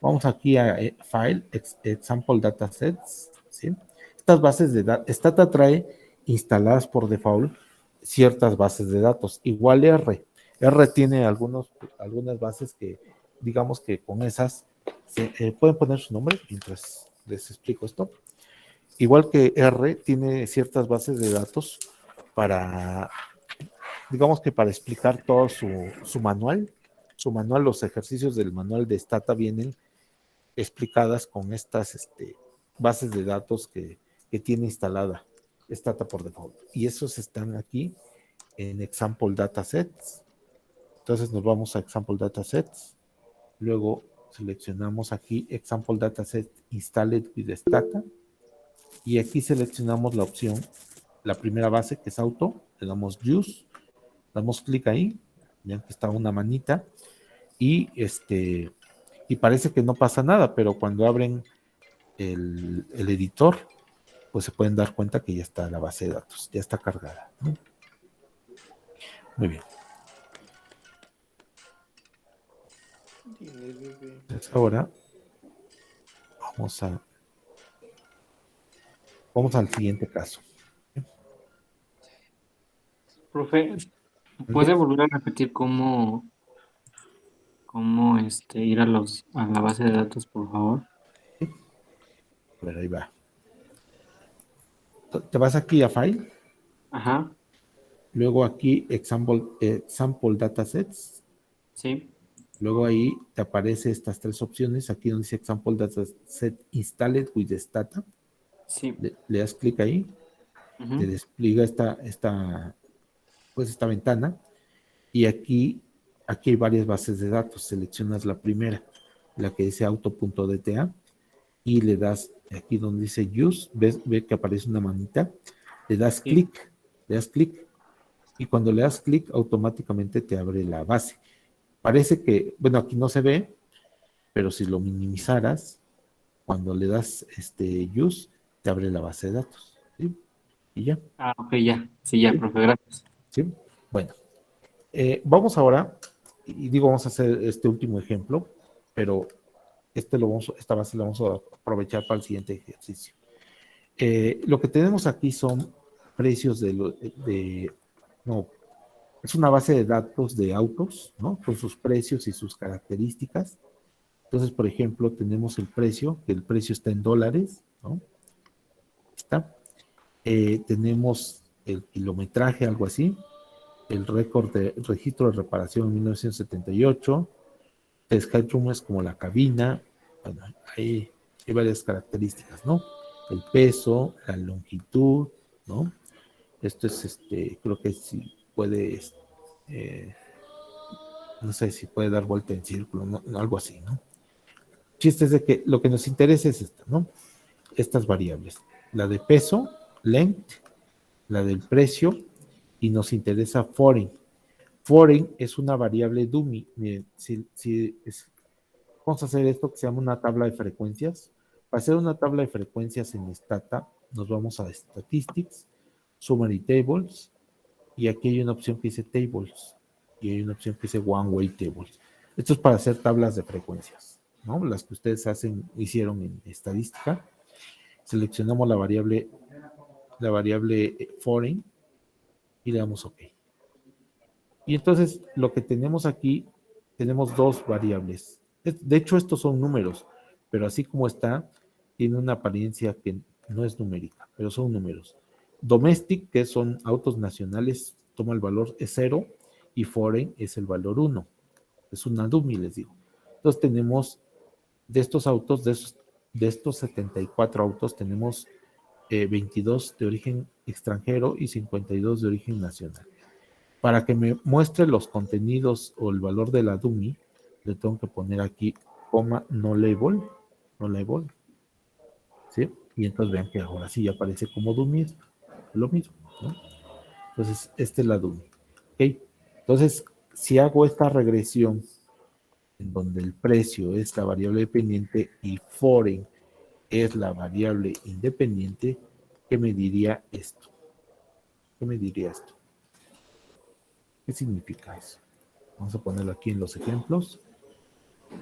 Vamos aquí a File, Example Datasets. ¿Sí? Estas bases de datos, Stata trae instaladas por default ciertas bases de datos, igual R. R tiene algunas bases que, digamos que con esas, pueden poner su nombre mientras les explico esto. Igual que R tiene ciertas bases de datos para, digamos que para explicar todo su manual. Su manual, los ejercicios del manual de Stata vienen explicadas con estas bases de datos que tiene instalada Stata por default. Y esos están aquí en Example Datasets. Entonces nos vamos a Example Datasets. Luego seleccionamos aquí Example Dataset Installed with Stata. Y aquí seleccionamos la opción, la primera base que es Auto. Le damos Use. Damos clic ahí. Vean que está una manita. Y y parece que no pasa nada, pero cuando abren el editor, pues se pueden dar cuenta que ya está la base de datos, ya está cargada, ¿no? Muy bien. Entonces ahora vamos vamos al siguiente caso. Profe, ¿puede volver a repetir cómo ir a a la base de datos, por favor? A ver, ahí va. Te vas aquí a File, Ajá, luego aquí Example Datasets, sí, luego ahí te aparece estas tres opciones, aquí donde dice Example Dataset Installed with Stata, sí. le das clic ahí, te Ujú. despliega esta ventana, y aquí hay varias bases de datos. Seleccionas la primera, la que dice auto.dta, y le das aquí donde dice use, ve que aparece una manita, le das Sí. clic, y cuando le das clic, automáticamente te abre la base. Parece que, bueno, aquí no se ve, pero si lo minimizaras, cuando le das use, te abre la base de datos. ¿Sí? Y ya. Ah, ok, ya. Sí, ya, ¿Sí? profe, gracias. ¿Sí? Bueno, vamos ahora, y digo, vamos a hacer este último ejemplo, pero esta base la vamos a aprovechar para el siguiente ejercicio. Lo que tenemos aquí son precios no, es una base de datos de autos, ¿no? Con sus precios y sus características. Entonces, por ejemplo, tenemos el precio, que el precio está en dólares, ¿no? Está. Tenemos el kilometraje, algo así, el registro de reparación en 1978, test headroom es como la cabina, bueno, hay varias características, ¿no? El peso, la longitud, ¿no? Esto es, creo que si puede, no sé si puede dar vuelta en círculo, ¿no? Algo así, ¿no? Chiste es de que lo que nos interesa es esta, ¿no? Estas variables, la de peso, length, la del precio, y nos interesa foreign. Foreign es una variable dummy. Miren, vamos a hacer esto que se llama una tabla de frecuencias. Para hacer una tabla de frecuencias en Stata, nos vamos a Statistics, Summary Tables, y aquí hay una opción que dice Tables, y hay una opción que dice One Way Tables. Esto es para hacer tablas de frecuencias, ¿no? Las que ustedes hicieron en estadística. Seleccionamos la variable foreign y le damos OK. Y entonces lo que tenemos aquí, tenemos dos variables. De hecho, estos son números, pero así como está, tiene una apariencia que no es numérica, pero son números. Domestic, que son autos nacionales, toma el valor es 0 y foreign es el valor 1. Es una dummy, les digo. Entonces tenemos de estos autos, de estos 74 autos, tenemos 22 de origen extranjero y 52 de origen nacional. Para que me muestre los contenidos o el valor de la dummy, le tengo que poner aquí, coma, no label, ¿sí? Y entonces vean que ahora sí ya aparece como dummy, lo mismo, ¿no? Entonces, esta es la dummy, ¿ok? Entonces, si hago esta regresión en donde el precio es la variable dependiente y foreign es la variable independiente, ¿qué me diría esto? ¿Qué me diría esto? ¿Qué significa eso? Vamos a ponerlo aquí en los ejemplos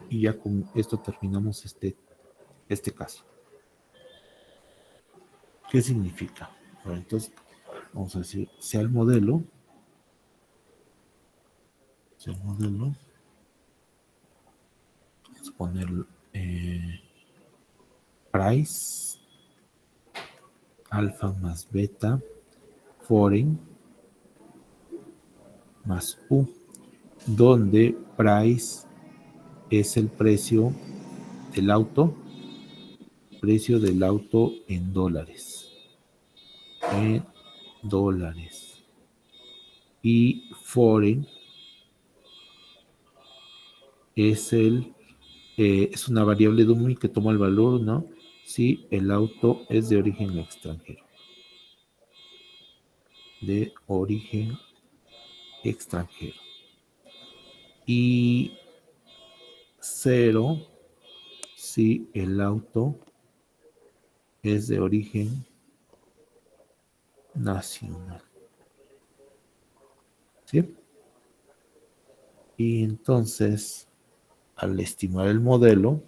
y ya con esto terminamos este caso. ¿Qué significa? Bueno, entonces, vamos a decir, sea el modelo, vamos a poner price, alfa más beta, foreign, más U, donde price es el precio del auto en dólares. Y foreign es es una variable dummy que toma el valor, ¿no? Si el auto es de origen extranjero. Y 0 si el auto es de origen nacional. ¿Sí? Y entonces, al estimar el modelo,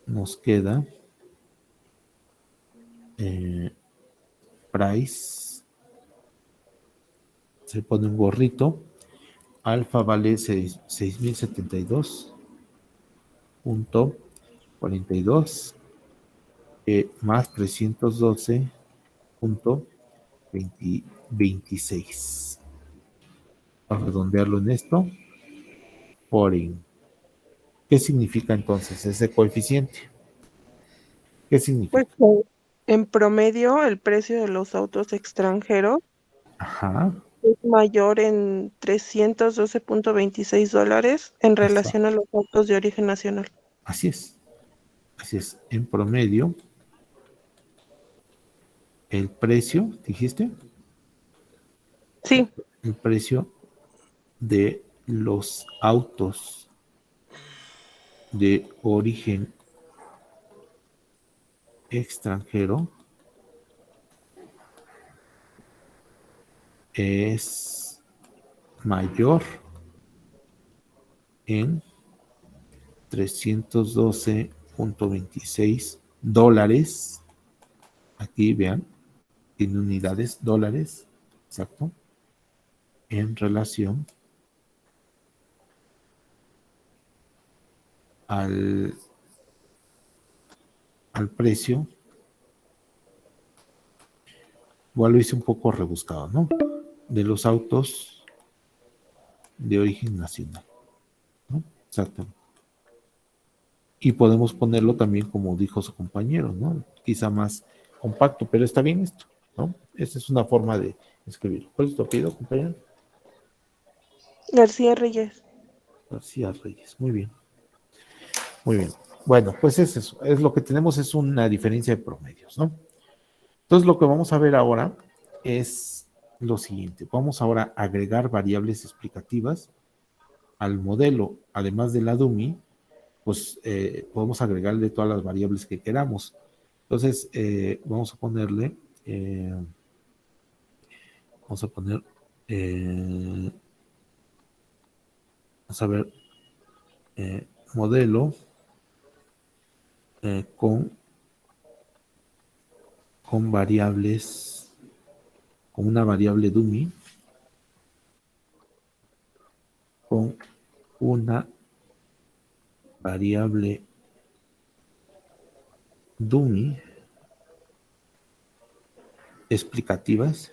nos queda price, se pone un gorrito, alfa vale 6072.42 más 312.26. Para redondearlo en esto, foreign. ¿Qué significa entonces ese coeficiente? ¿Qué significa? Pues en promedio, el precio de los autos extranjeros Ajá, es mayor en $312.26 en relación a los autos de origen nacional. así es. En promedio, el precio, dijiste, Sí, el precio de los autos de origen extranjero es mayor en $312.26. Aquí vean, en unidades, dólares, exacto, en relación al precio. Igual lo hice un poco rebuscado, ¿no? De los autos de origen nacional, ¿no? Exactamente. Y podemos ponerlo también como dijo su compañero, ¿no? Quizá más compacto, pero está bien esto, ¿no? Esa es una forma de escribirlo. ¿Cuál es tu apellido, compañero? García Reyes. García Reyes. Muy bien. Muy bien. Bueno, pues es eso. Es lo que tenemos es una diferencia de promedios, ¿no? Entonces lo que vamos a ver ahora es lo siguiente. Vamos ahora a agregar variables explicativas al modelo, además de la dummy, pues podemos agregarle todas las variables que queramos. Entonces, vamos a ponerle, vamos a poner, vamos a ver, modelo con variables, con una variable dummy, con una variable dummy explicativas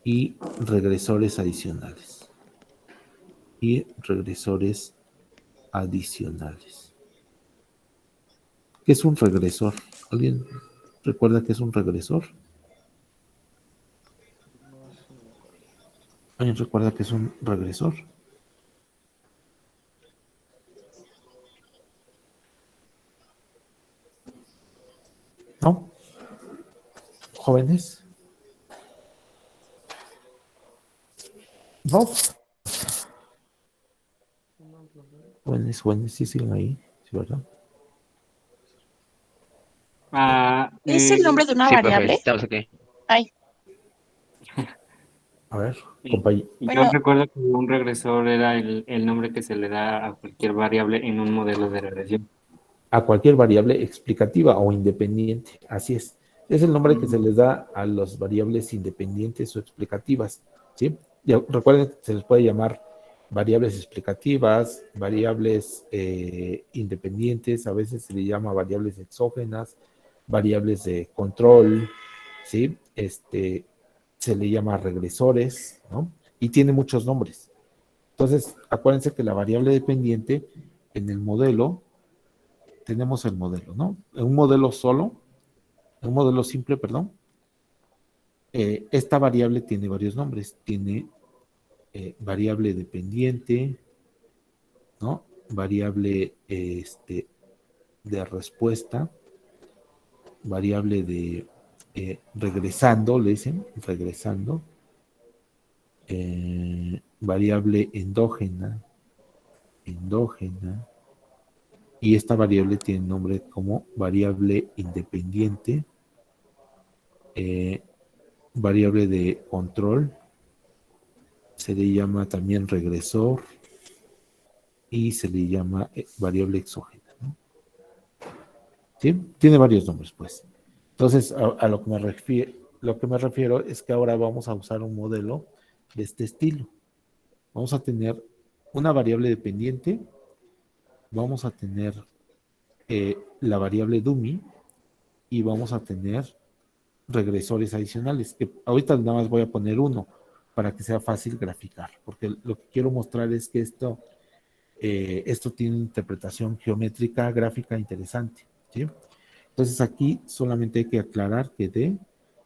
y regresores adicionales. Y regresores adicionales. ¿Qué es un regresor? ¿Alguien recuerda qué es un regresor? ¿Alguien recuerda qué es un regresor? ¿No? ¿Jóvenes? ¿No? Jóvenes, sí siguen ahí, ¿sí, verdad? ¿Es el nombre de una Sí, profe, variable? estamos aquí. Ay, A ver, Y yo bueno, recuerdo que un regresor era el nombre que se le da a cualquier variable en un modelo de regresión. a cualquier variable explicativa o independiente. Así es. Es el nombre que se les da a las variables independientes o explicativas. ¿Sí? Ya, recuerden que se les puede llamar variables explicativas, variables independientes, a veces se le llama variables exógenas, variables de control, ¿sí? Se le llama regresores, ¿no? Y tiene muchos nombres. Entonces, acuérdense que la variable dependiente en el modelo tenemos el modelo, ¿no? En un modelo solo, en un modelo simple, perdón, esta variable tiene varios nombres. Tiene variable dependiente, ¿no? Variable de respuesta, variable de regresando, le dicen, regresando, variable endógena, y esta variable tiene nombre como variable independiente, variable de control, se le llama también regresor y se le llama variable exógena, ¿no? ¿Sí? Tiene varios nombres, pues. Entonces, a lo que me refiero es que ahora vamos a usar un modelo de este estilo. Vamos a tener una variable dependiente, vamos a tener la variable dummy y vamos a tener regresores adicionales, que ahorita nada más voy a poner uno para que sea fácil graficar, porque lo que quiero mostrar es que esto tiene una interpretación geométrica, gráfica interesante, ¿sí? Entonces aquí solamente hay que aclarar que D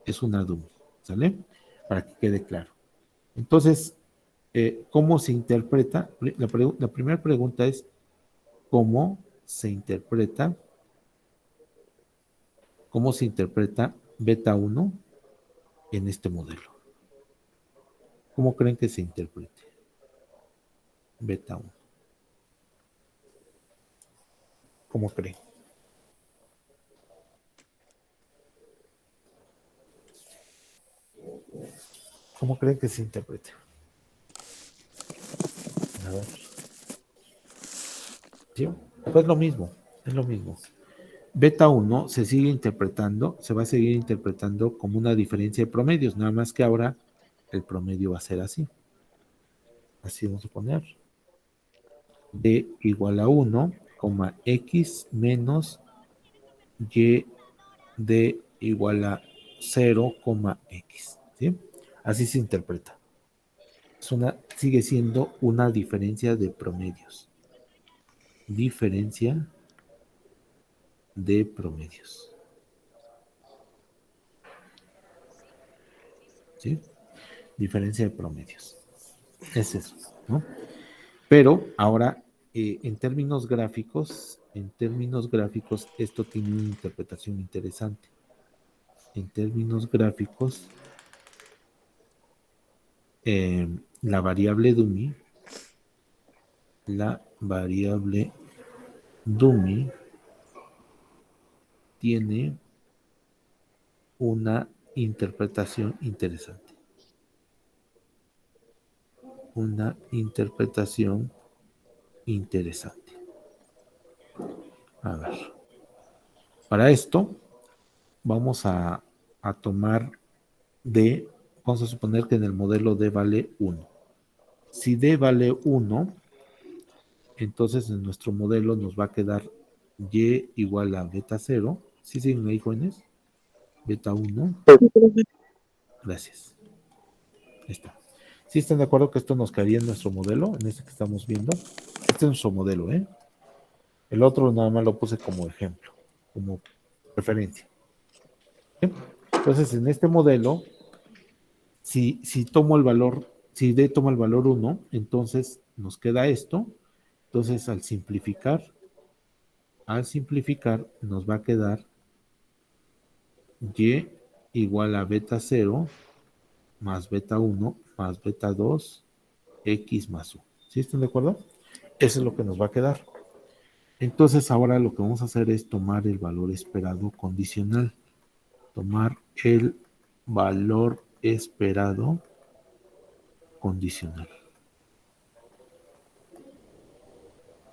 es una dummy, ¿sale? Para que quede claro. Entonces, ¿cómo se interpreta? La primera pregunta es, ¿cómo se interpreta beta 1 en este modelo? ¿Cómo creen que se interprete beta 1? ¿Cómo creen? ¿Cómo creen que se interprete? A ver. ¿Sí? Pues lo mismo, es lo mismo. Beta 1 se va a seguir interpretando como una diferencia de promedios, nada más que ahora el promedio va a ser así. Así vamos a poner. D igual a 1, X menos Y D igual a 0, X. ¿Sí? Así se interpreta. Sigue siendo una diferencia de promedios. Diferencia de promedios. ¿Sí? Diferencia de promedios. Es eso, ¿no? Pero ahora, en términos gráficos, esto tiene una interpretación interesante. En términos gráficos, la variable dummy tiene una interpretación interesante. Una interpretación interesante. A ver. Para esto, vamos a tomar D. Vamos a suponer que en el modelo D vale 1. Si D vale 1, entonces en nuestro modelo nos va a quedar Y igual a beta 0. ¿Sí siguen ahí, jóvenes? Beta 1. Gracias. Ahí está. ¿Sí están de acuerdo que esto nos quedaría en nuestro modelo? En este que estamos viendo. Este es nuestro modelo, ¿eh? El otro nada más lo puse como ejemplo, como referencia. ¿Sí? Entonces, en este modelo, si tomo el valor, si D toma el valor 1, entonces nos queda esto. Entonces, al simplificar, nos va a quedar Y igual a beta 0 más beta 1 más beta 2 X más 1. ¿Sí están de acuerdo? Eso es lo que nos va a quedar. Entonces ahora lo que vamos a hacer es tomar el valor esperado condicional. Tomar el valor esperado condicional.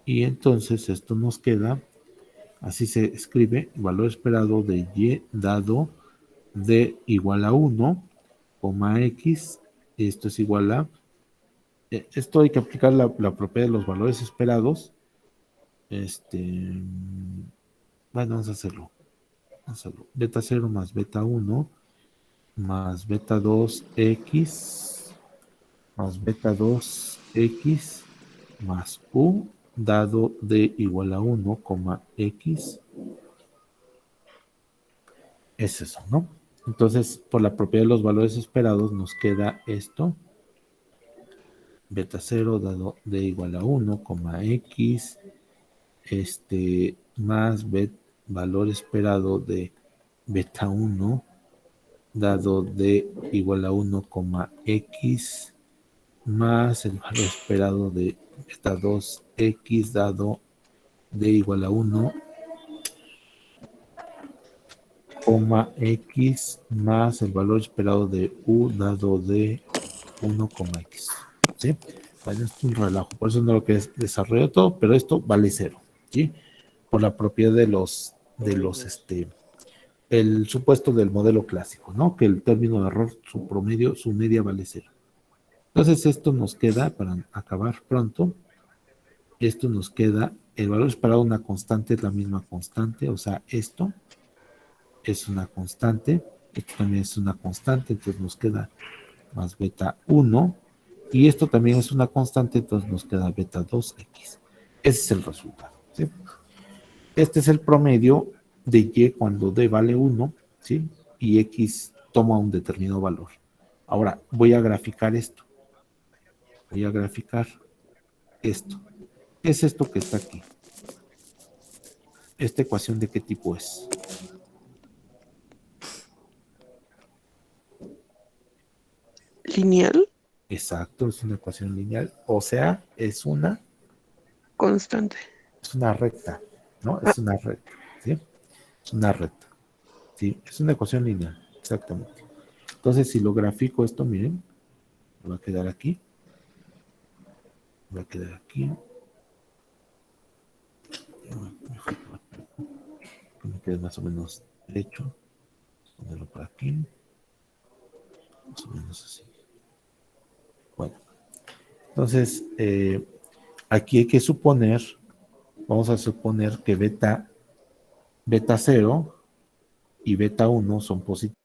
Y entonces esto nos queda, así se escribe, valor esperado de Y dado D igual a 1, X, esto es igual a, esto hay que aplicar la propiedad de los valores esperados. Bueno, vamos a hacerlo. Beta 0 más beta 1 más beta 2X más beta 2X más U dado D igual a 1, X. Es eso, ¿no? Entonces, por la propiedad de los valores esperados, nos queda esto. Beta 0 dado D igual a 1, X. Más valor esperado de beta 1 dado D igual a 1, X. Más el valor esperado de beta 2X dado D igual a 1, X más el valor esperado de U dado de 1, X. ¿Sí? Bueno, esto es un relajo, por eso no lo que es desarrollo todo, pero esto vale 0. ¿Sí? Por la propiedad de los el supuesto del modelo clásico, ¿no? Que el término de error, su promedio, su media vale 0. Entonces esto nos queda, para acabar pronto, esto nos queda, el valor esperado de una constante es la misma constante, o sea, esto es una constante, esto también es una constante, entonces nos queda más beta 1, y esto también es una constante, entonces nos queda beta 2X. Ese es el resultado, ¿sí? Este es el promedio de Y cuando D vale 1, ¿sí? Y X toma un determinado valor. Ahora, voy a graficar esto. Voy a graficar esto. Es esto que está aquí. ¿Esta ecuación de qué tipo es? ¿Lineal? Exacto, es una ecuación lineal. O sea, es una Constante. recta, ¿no? Es una recta, ¿sí? Es una recta, ¿sí? Es una ecuación lineal, exactamente. Entonces, si lo grafico esto, miren, me va a quedar aquí. Va a quedar aquí. Que me quede más o menos derecho. Ponerlo por aquí. Más o menos así. Bueno, entonces, aquí hay que suponer, vamos a suponer que beta 0 y beta 1 son positivos.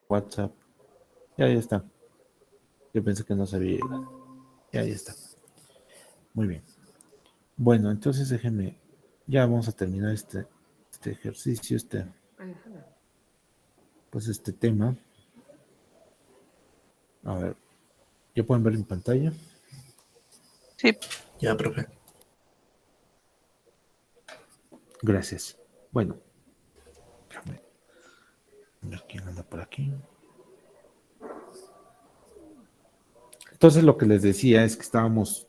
WhatsApp. Ya está. Yo pensé que no sabía. Ya está. Muy bien. Bueno, entonces déjenme. Ya vamos a terminar este ejercicio, pues este tema. A ver. ¿Ya pueden ver en pantalla? Sí. Ya, profe. Gracias. Bueno. Déjame ver quién anda por aquí. Entonces lo que les decía es que estábamos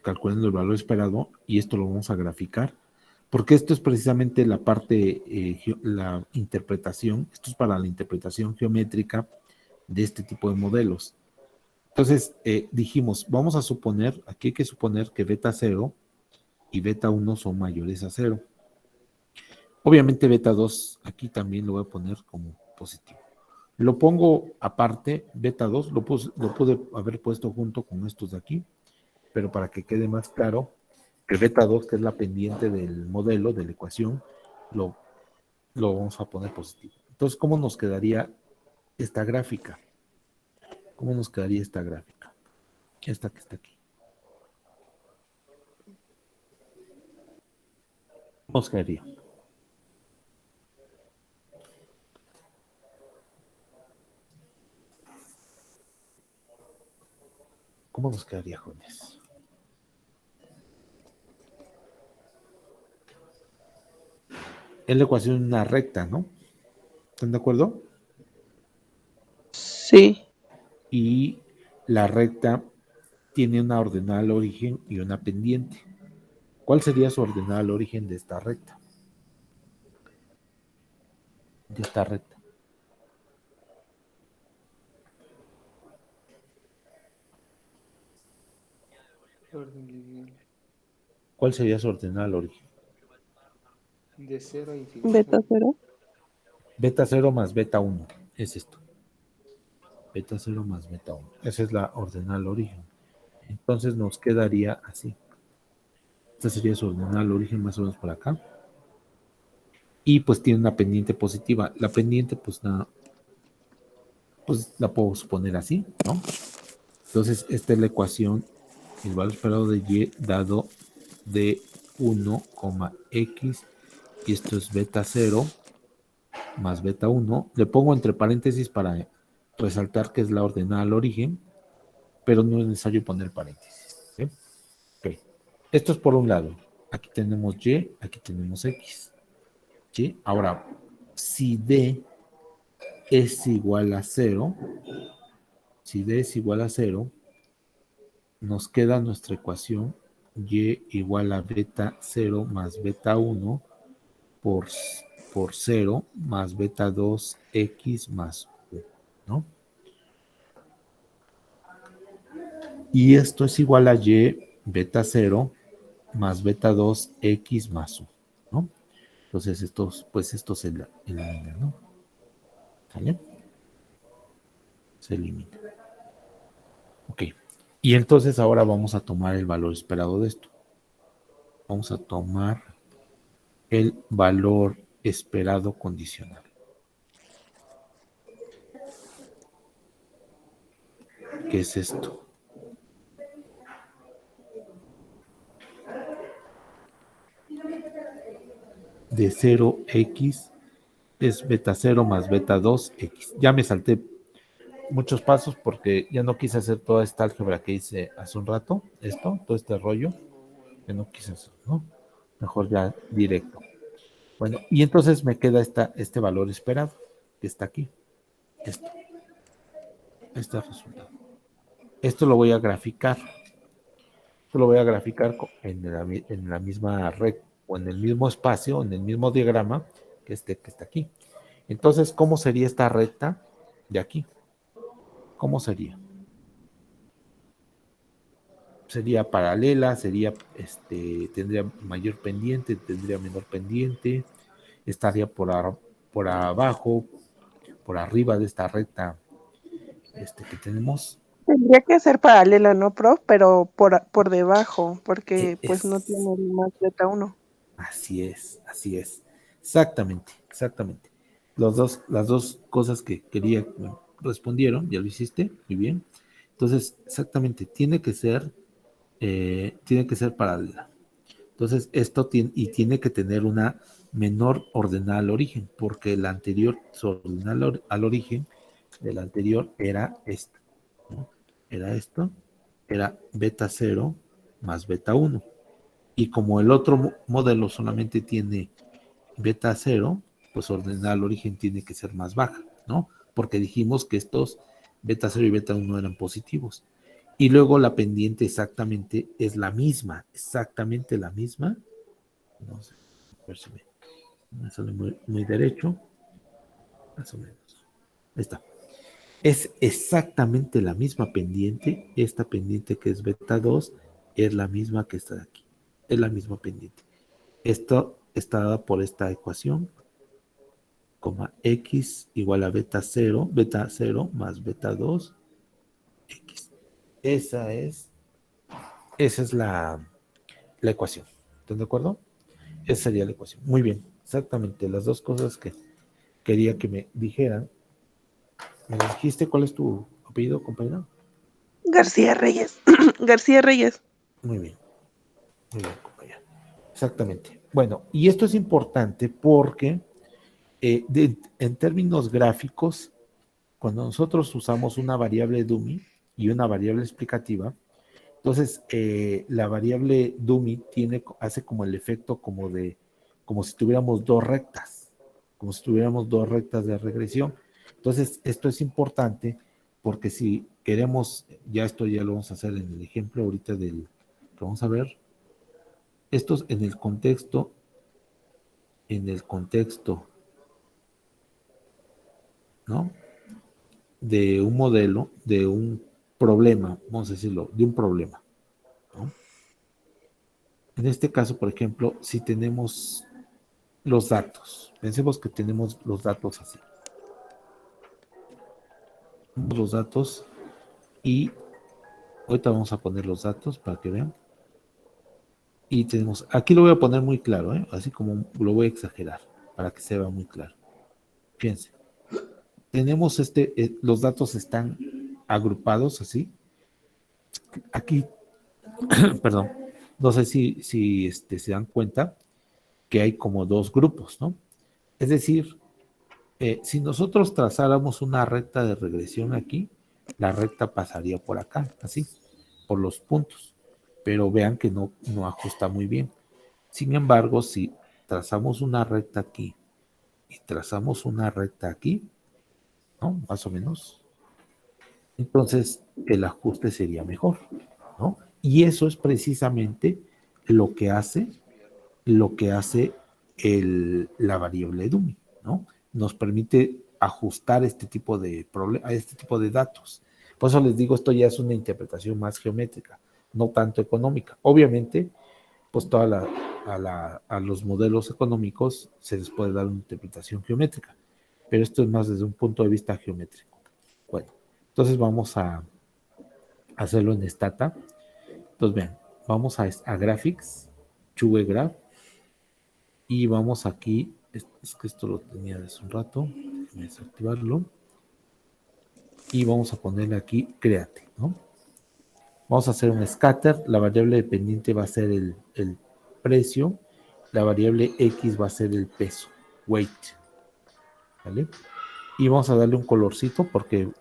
calculando el valor esperado y esto lo vamos a graficar, porque esto es precisamente la parte, la interpretación, esto es para la interpretación geométrica de este tipo de modelos. Entonces dijimos, vamos a suponer, aquí hay que suponer que beta 0 y beta 1 son mayores a 0. Obviamente beta 2 aquí también lo voy a poner como positivo. Lo pongo aparte, beta 2, lo pude haber puesto junto con estos de aquí, pero para que quede más claro, que beta 2, que es la pendiente del modelo, de la ecuación, lo vamos a poner positivo. Entonces, ¿cómo nos quedaría esta gráfica? ¿Cómo nos quedaría esta gráfica? Esta que está aquí. ¿Cómo nos quedaría? ¿Cómo nos quedaría, jóvenes? Es la ecuación de una recta, ¿no? ¿Están de acuerdo? Sí. Y la recta tiene una ordenada al origen y una pendiente. ¿Cuál sería su ordenada al origen de esta recta? De esta recta. ¿Cuál sería su ordenal origen? De 0 a infinito. Beta 0. Beta 0 más beta 1. Es esto. Beta 0 más beta 1. Esa es la ordenal origen. Entonces nos quedaría así. Esta sería su ordenal origen más o menos por acá. Y pues tiene una pendiente positiva. La pendiente pues nada, pues la puedo suponer así, ¿no? Entonces esta es la ecuación, el valor esperado de y dado de 1, x, y esto es beta 0 más beta 1. Le pongo entre paréntesis para resaltar que es la ordenada al origen, pero no es necesario poner paréntesis. ¿Sí? Okay. Esto es por un lado. Aquí tenemos y, aquí tenemos x. ¿Sí? Ahora, si d es igual a 0, si d es igual a 0, nos queda nuestra ecuación y igual a beta 0 más beta 1 por 0 más beta 2 x más 1, ¿no? Y esto es igual a y beta 0 más beta 2 x más 1, ¿no? Entonces pues esto se elimina, ¿no? ¿Sale? Se elimina. Ok. Y entonces ahora vamos a tomar el valor esperado de esto. Vamos a tomar el valor esperado condicional. ¿Qué es esto? De 0x es beta 0 más beta 2x. Ya me salté muchos pasos porque ya no quise hacer toda esta álgebra que hice hace un rato, todo este rollo, que no quise hacer, ¿no? Mejor ya directo. Bueno, y entonces me queda este valor esperado, que está aquí. Este resultado. Esto lo voy a graficar. Esto lo voy a graficar en la misma red o en el mismo espacio, en el mismo diagrama que está aquí. Entonces, ¿cómo sería esta recta de aquí? ¿Cómo sería? Sería paralela, tendría mayor pendiente, tendría menor pendiente, estaría por abajo, por arriba de esta recta que tenemos. Tendría que ser paralela, ¿no, prof? Pero por debajo, porque pues no Es, tiene el más beta 1. así es. Exactamente. Las dos cosas que quería respondieron, ya lo hiciste, muy bien. Entonces, exactamente, tiene que ser paralela. Entonces, tiene que tener una menor ordenada al origen, porque la anterior, su ordenada al origen del anterior era esto, ¿no? Era beta 0 más beta 1. Y como el otro modelo solamente tiene beta 0, pues ordenada al origen tiene que ser más baja, ¿no? Porque dijimos que estos beta 0 y beta 1 eran positivos. Y luego la pendiente exactamente es la misma, exactamente la misma. No sé, a ver si me sale muy derecho. Más o menos. Ahí está. Es exactamente la misma pendiente. Esta pendiente que es beta 2 es la misma que está aquí. Es la misma pendiente. Esto está dada por esta ecuación, x igual a beta 0 más beta 2, x. Esa es la ecuación. ¿Están de acuerdo? Esa sería la ecuación. Muy bien, exactamente. Las dos cosas que quería que me dijeran. ¿Me dijiste cuál es tu apellido, compañero? García Reyes. García Reyes. Muy bien, compañero. Exactamente. Bueno, y esto es importante porque en términos gráficos, cuando nosotros usamos una variable dummy y una variable explicativa, entonces la variable dummy hace como el efecto como si tuviéramos dos rectas de regresión. Entonces, esto es importante porque si queremos, esto ya lo vamos a hacer en el ejemplo ahorita que vamos a ver, esto es en el contexto, ¿no? De un modelo, de un problema, vamos a decirlo, de un problema, ¿no? En este caso, por ejemplo, si tenemos los datos, pensemos que tenemos los datos así. Los datos y ahorita vamos a poner los datos para que vean. Y tenemos, aquí lo voy a poner muy claro, así como lo voy a exagerar para que se vea muy claro. Fíjense, tenemos los datos están agrupados así. Aquí, perdón, no sé si se dan cuenta que hay como dos grupos, ¿no? Es decir, si nosotros trazáramos una recta de regresión aquí, la recta pasaría por acá, así, por los puntos. Pero vean que no ajusta muy bien. Sin embargo, si trazamos una recta aquí y trazamos una recta aquí, ¿no? Más o menos, entonces el ajuste sería mejor, ¿no? Y eso es precisamente lo que hace la variable Dummy, ¿no? Nos permite ajustar este tipo de datos. Por eso les digo, esto ya es una interpretación más geométrica, no tanto económica. Obviamente, pues a los modelos económicos se les puede dar una interpretación geométrica, pero esto es más desde un punto de vista geométrico. Bueno, entonces vamos a hacerlo en Stata. Entonces vean, vamos a Graphics, Chube Graph, y vamos aquí, es que esto lo tenía desde un rato, déjenme desactivarlo, y vamos a ponerle aquí Create, ¿no? Vamos a hacer un scatter, la variable dependiente va a ser el precio, la variable X va a ser el peso, weight, ¿vale? Y vamos a darle un colorcito porque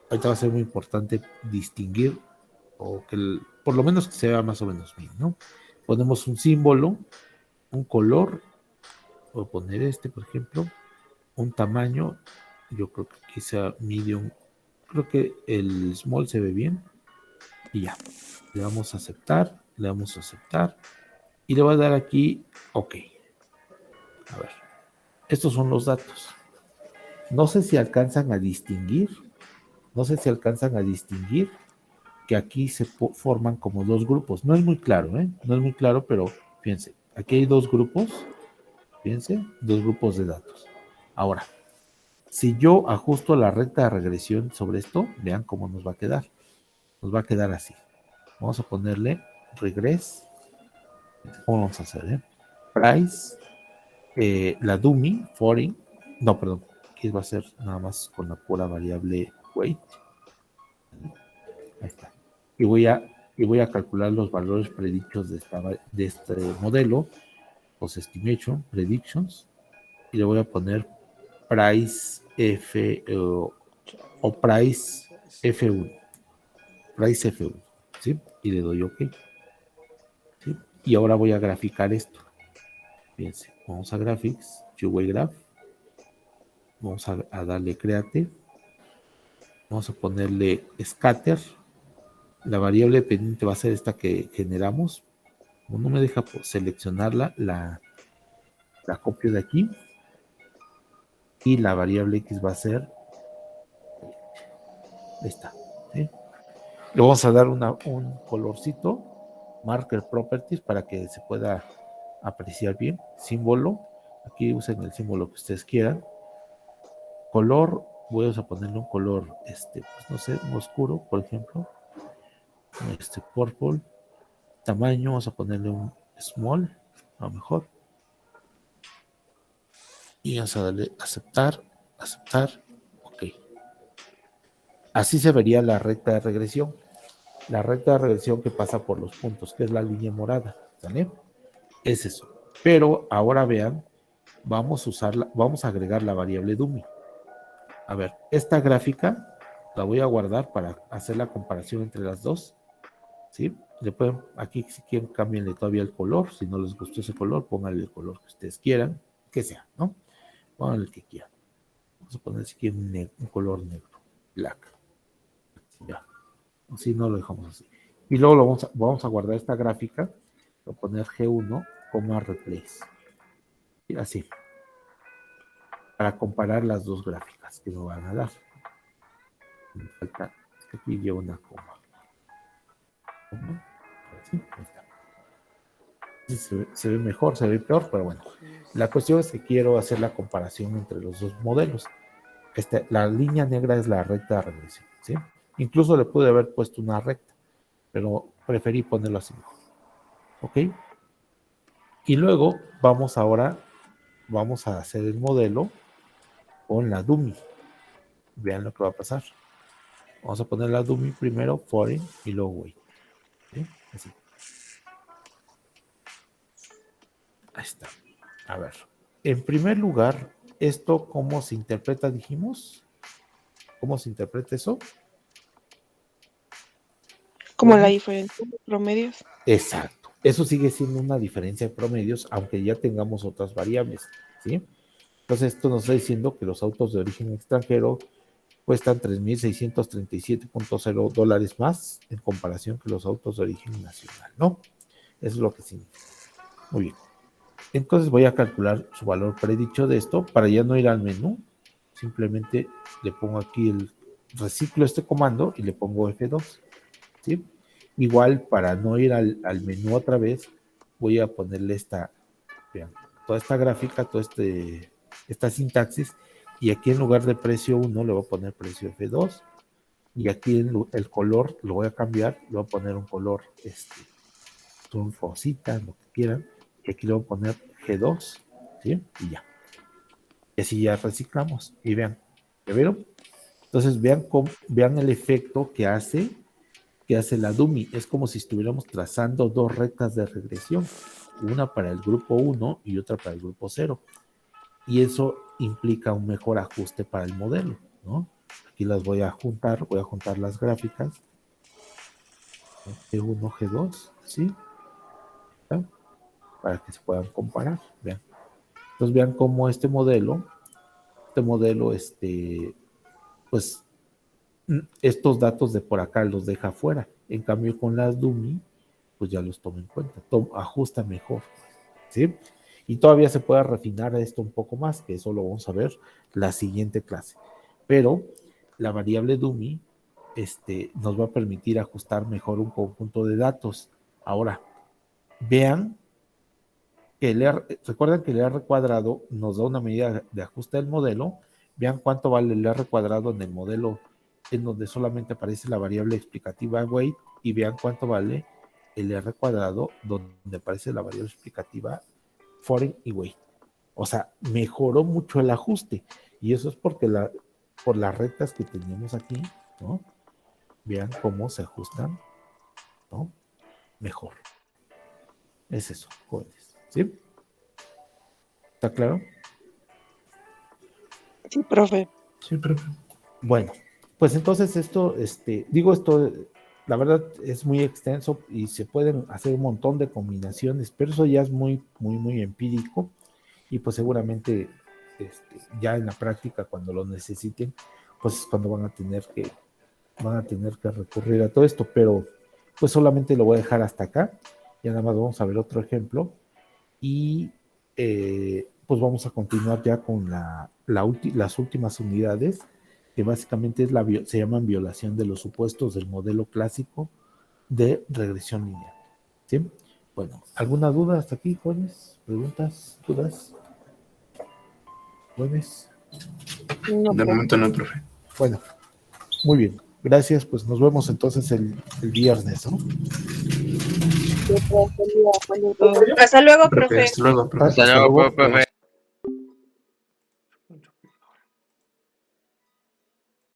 ahorita va a ser muy importante distinguir, o que por lo menos que se vea más o menos bien, ¿no? Ponemos un símbolo, un color, voy a poner por ejemplo, un tamaño, yo creo que quizá medium, creo que el small se ve bien, y ya, le damos a aceptar, y le voy a dar aquí OK. A ver, estos son los datos. No sé si alcanzan a distinguir que aquí se forman como dos grupos. No es muy claro, no es muy claro, pero fíjense, aquí hay dos grupos, dos grupos de datos. Ahora, si yo ajusto la recta de regresión sobre esto, vean cómo nos va a quedar. Nos va a quedar así. Vamos a ponerle regress. ¿Cómo vamos a hacer? Price, la dummy, foreign. No, perdón. Aquí va a ser nada más con la pura variable weight. Ahí está. Y voy a calcular los valores predichos de este modelo, los estimation, predictions, y le voy a poner price F o price F1. Price F1, ¿sí? Y le doy OK. ¿Sí? Y ahora voy a graficar esto. Fíjense, vamos a Graphics, Two-Way Graph, vamos a darle Create, vamos a ponerle Scatter, la variable dependiente va a ser esta que generamos. Como no me deja seleccionarla, la copio de aquí, y la variable X va a ser esta, ¿sí? Le vamos a dar un colorcito, marker properties, para que se pueda apreciar bien. Símbolo, aquí usen el símbolo que ustedes quieran. Color, voy a ponerle un color, pues no sé, un oscuro, por ejemplo. Purple. Tamaño, vamos a ponerle un small, a lo mejor. Y vamos a darle aceptar, OK. Así se vería la recta de regresión. La recta de regresión que pasa por los puntos, que es la línea morada, ¿vale? Es eso. Pero ahora vean, vamos a agregar la variable dummy. A ver, esta gráfica la voy a guardar para hacer la comparación entre las dos, ¿sí? Aquí si quieren cámbienle todavía el color, si no les gustó ese color, pónganle el color que ustedes quieran, que sea, ¿no? Pónganle el que quieran. Vamos a poner si quieren un color negro, black. Ya, así no lo dejamos así. Y luego vamos a guardar esta gráfica, voy a poner G1, replace. Y así, para comparar las dos gráficas que me van a dar. Me falta, aquí llevo una coma. Así, ahí está. se ve mejor, se ve peor, pero bueno. La cuestión es que quiero hacer la comparación entre los dos modelos. La línea negra es la recta de regresión, ¿sí? Incluso le pude haber puesto una recta, pero preferí ponerlo así mejor. ¿Ok? Y luego vamos a hacer el modelo con la dummy. Vean lo que va a pasar. Vamos a poner la dummy primero, foreign, y luego weight. ¿Sí? Así. Ahí está. A ver. En primer lugar, ¿esto cómo se interpreta, dijimos? ¿Cómo se interpreta eso? Como la diferencia de promedios. Exacto. Eso sigue siendo una diferencia de promedios, aunque ya tengamos otras variables, ¿sí? Entonces, esto nos está diciendo que los autos de origen extranjero cuestan $3,637.0 más en comparación que los autos de origen nacional, ¿no? Eso es lo que significa. Muy bien. Entonces voy a calcular su valor predicho de esto para ya no ir al menú. Simplemente le pongo aquí reciclo este comando y le pongo F2, ¿sí? Igual, para no ir al menú otra vez, voy a ponerle vean, toda esta gráfica, esta sintaxis, y aquí en lugar de precio 1 le voy a poner precio F2, y aquí el color lo voy a cambiar, le voy a poner un color rosita, lo que quieran, y aquí le voy a poner G2, ¿sí? Y ya. Y así ya reciclamos, y vean, ¿ya vieron? Entonces vean el efecto que hace la dummy. Es como si estuviéramos trazando dos rectas de regresión, una para el grupo 1 y otra para el grupo 0. Y eso implica un mejor ajuste para el modelo, ¿no? Aquí las voy a juntar las gráficas. G1, G2, ¿sí? ¿sí? Para que se puedan comparar, vean. Entonces vean cómo este modelo, pues estos datos de por acá los deja fuera. En cambio, con las dummy, pues ya los toma en cuenta, ajusta mejor, ¿sí? Y todavía se puede refinar esto un poco más, que eso lo vamos a ver la siguiente clase. Pero la variable dummy nos va a permitir ajustar mejor un conjunto de datos. Ahora, vean que recuerden que el R cuadrado nos da una medida de ajuste del modelo. Vean cuánto vale el R cuadrado en el modelo en donde solamente aparece la variable explicativa weight, y vean cuánto vale el R cuadrado donde aparece la variable explicativa foreign y weight. O sea, mejoró mucho el ajuste, y eso es porque por las rectas que teníamos aquí, ¿no? Vean cómo se ajustan, ¿no? Mejor. Es eso, jóvenes. ¿Sí? ¿Está claro? Sí, profe. Sí, profe. Bueno, pues entonces esto, la verdad es muy extenso y se pueden hacer un montón de combinaciones, pero eso ya es muy, muy, muy empírico, y pues seguramente ya en la práctica, cuando lo necesiten, pues es cuando van a tener que recurrir a todo esto, pero pues solamente lo voy a dejar hasta acá. Ya nada más vamos a ver otro ejemplo, y pues vamos a continuar ya con las últimas unidades, que básicamente se llaman violación de los supuestos del modelo clásico de regresión lineal. ¿Sí? Bueno, ¿alguna duda hasta aquí, jóvenes? ¿Preguntas? ¿Dudas? ¿Jóvenes? No, De momento no, profe. Bueno, muy bien. Gracias, pues nos vemos entonces el viernes, ¿no? Hasta luego, Profe, profe. hasta luego, profe. Hasta luego, profe.